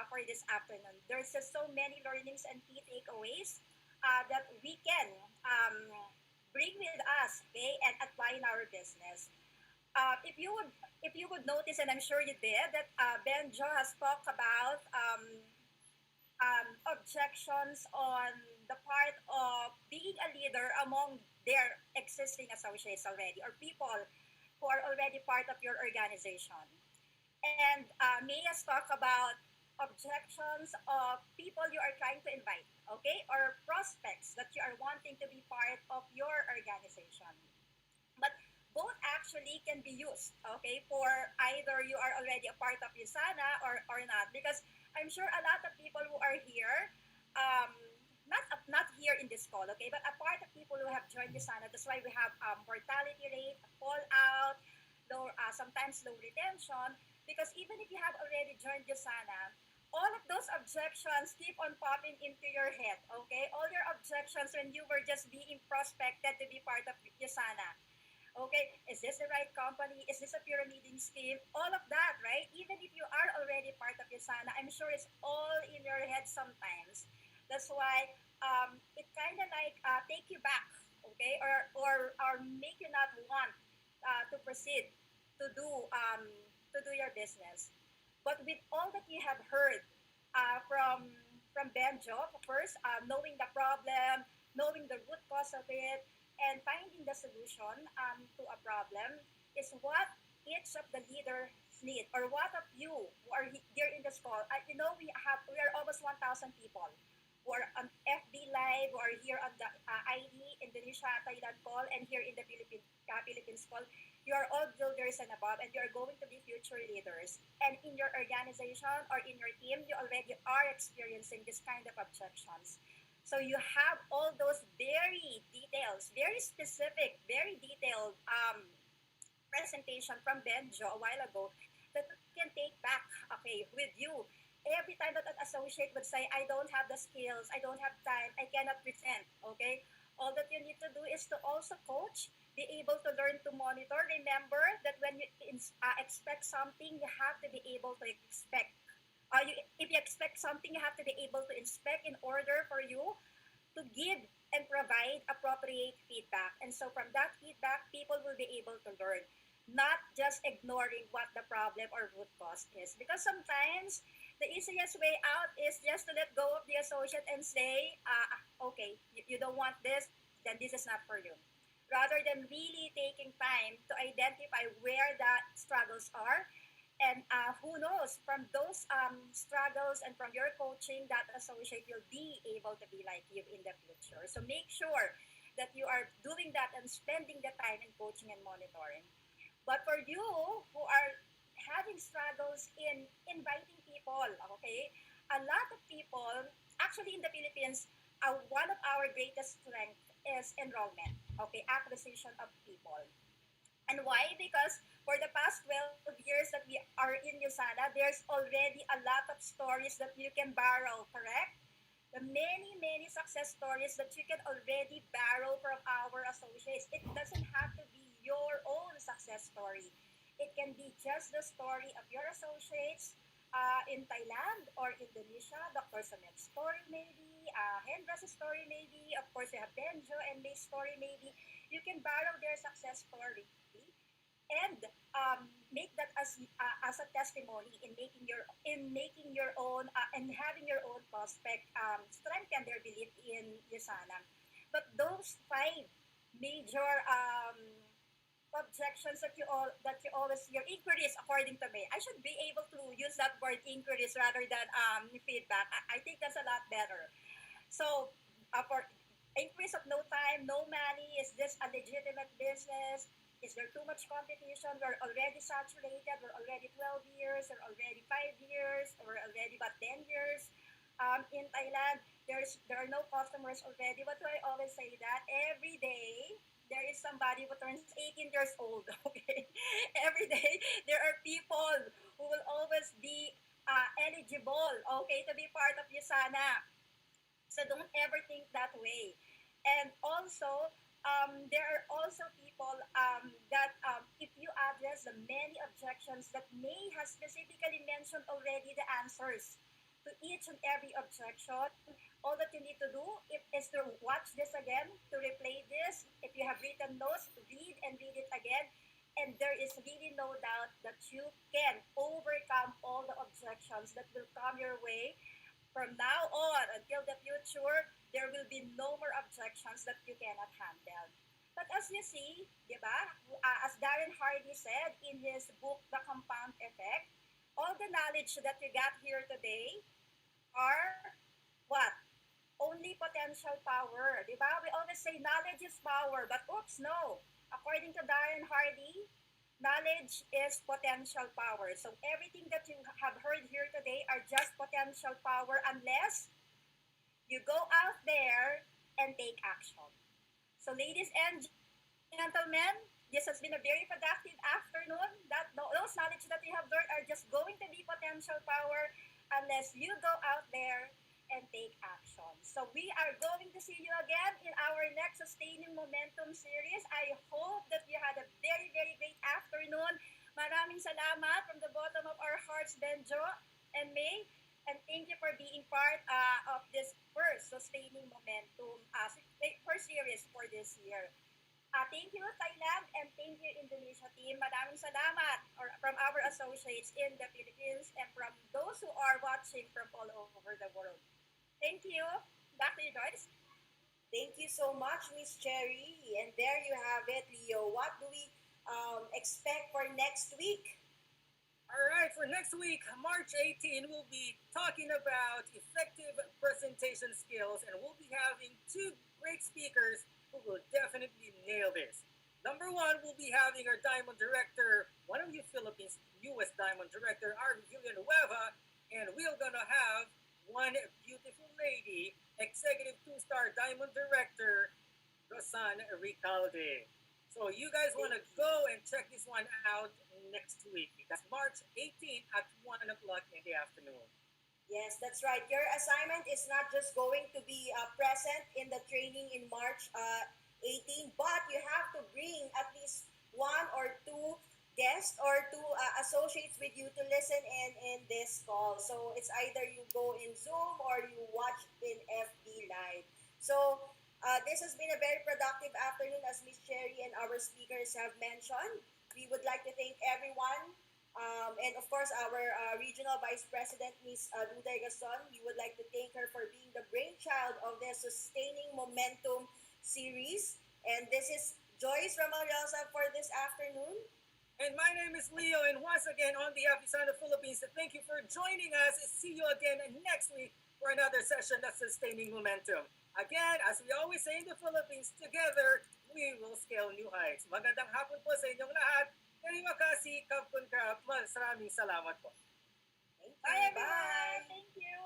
for this afternoon. There's just so many learnings and key takeaways that we can bring with us, okay, and apply in our business. If you would notice, and I'm sure you did, that Benjo has talked about objections on the part of being a leader among their existing associates already or people who are already part of your organization. And May has talked about objections of people you are trying to invite, okay, or prospects that you are wanting to be part of your organization. But both actually can be used, okay, for either you are already a part of USANA or not. Because I'm sure a lot of people who are here, not here in this call, okay, but a part of people who have joined USANA. That's why we have mortality rate, fallout, sometimes low retention. Because even if you have already joined USANA, all of those objections keep on popping into your head, okay? All your objections when you were just being prospected to be part of USANA. Okay, is this the right company? Is this a pyramiding scheme? All of that, right? Even if you are already part of Yasana, I'm sure it's all in your head sometimes. That's why it kind of like take you back, okay, or make you not want to proceed to do your business. But with all that you have heard from Benjo, first knowing the problem, knowing the root cause of it, and finding the solution to a problem is what each of the leaders need, or what of you who are here in this call. We are almost 1,000 people who are on FB Live, who are here on the ID Indonesia Thailand call, and here in the Philippines call. You are all builders and above, and you are going to be future leaders. And in your organization or in your team, you already are experiencing this kind of objections. So you have all those very specific, very detailed presentation from Benjo a while ago that you can take back, okay, with you. Every time that an associate would say, I don't have the skills, I don't have time, I cannot present, okay? All that you need to do is to also coach, be able to learn to monitor. Remember that when you expect something, you have to be able to expect, If you expect something, you have to be able to inspect in order for you to give and provide appropriate feedback. And so from that feedback, people will be able to learn, not just ignoring what the problem or root cause is. Because sometimes the easiest way out is just to let go of the associate and say, okay, you don't want this, then this is not for you. Rather than really taking time to identify where the struggles are, and who knows, from those struggles and from your coaching, that associate will be able to be like you in the future. So make sure that you are doing that and spending the time in coaching and monitoring. But for you who are having struggles in inviting people, okay, a lot of people, actually in the Philippines, one of our greatest strength is enrollment, okay, acquisition of people. And why? Because for the past 12 years that we are in USANA, there's already a lot of stories that you can borrow, correct? The many, many success stories that you can already borrow from our associates. It doesn't have to be your own success story. It can be just the story of your associates in Thailand or Indonesia, Dr. Samet's story maybe, Hendra's story maybe, of course you have Benjo and May's story maybe. You can borrow their success story and make that as a testimony in making your own and having your own prospect strengthen their belief in Yusana. But those five major objections that you always hear, inquiries according to me. I should be able to use that word inquiries rather than feedback. I think that's a lot better. So for increase of no time, no money, is this a legitimate business? Is there too much competition? We're already saturated. We're already 12 years. We're already 5 years. We're already about 10 years. In Thailand, there are no customers already. What do I always say that? Every day, there is somebody who turns 18 years old, okay? Every day, there are people who will always be eligible, okay, to be part of Yusana. So don't ever think that way. And also, there are also people that if you address the many objections that May has specifically mentioned already the answers to each and every objection, all that you need to do is to watch this again, to replay this. If you have written notes, read and read it again. And there is really no doubt that you can overcome all the objections that will come your way from now on until the future. There will be no more objections that you cannot handle. But as you see, di ba, as Darren Hardy said in his book, The Compound Effect, all the knowledge that you got here today are what? Only potential power. Di ba? We always say knowledge is power, but oops, no. According to Darren Hardy, knowledge is potential power. So everything that you have heard here today are just potential power unless you go out there and take action. So ladies and gentlemen, this has been a very productive afternoon. Those knowledge that you have learned are just going to be potential power unless you go out there and take action. So we are going to see you again in our next Sustaining Momentum series. I hope that you had a very, very great afternoon. Maraming salamat from the bottom of our hearts, Benjo and May. And thank you for being part of this first Sustaining Momentum first series for this year. Thank you, Thailand, and thank you, Indonesia team. Maraming salamat from our associates in the Philippines and from those who are watching from all over the world. Thank you. Back to you, Joyce. Thank you so much, Miss Cherry. And there you have it, Leo. What do we expect for next week? All right, for next week, March 18, we'll be talking about effective presentation skills, and we'll be having two great speakers who will definitely nail this. Number one, we'll be having our Diamond Director, one of the Philippines' newest Diamond Director, Arvin Villanueva, and we're gonna have one beautiful lady, Executive 2-star Diamond Director, Rosan Ricalde. So you guys want to go and check this one out next week. That's March 18 at 1 o'clock in the afternoon. Yes, that's right. Your assignment is not just going to be present in the training in March 18, but you have to bring at least one or two guests or two associates with you to listen in this call. So it's either you go in Zoom or you watch in FB Live. So this has been a very productive afternoon, as Miss Cherry and our speakers have mentioned. We would like to thank everyone. And of course, our Regional Vice President, Ms. Duday Gaston, we would like to thank her for being the brainchild of the Sustaining Momentum series. And this is Joyce Ramalhosa for this afternoon. And my name is Leo, and once again, on behalf of Sana Philippines, thank you for joining us. See you again next week for another session that's sustaining momentum. Again, as we always say in the Philippines, together, we will scale new heights. Magandang hapon po sa inyong lahat. Terima kasih, Kapun Kap. Maraming salamat po. Thank you. Bye everyone. Bye. Thank you.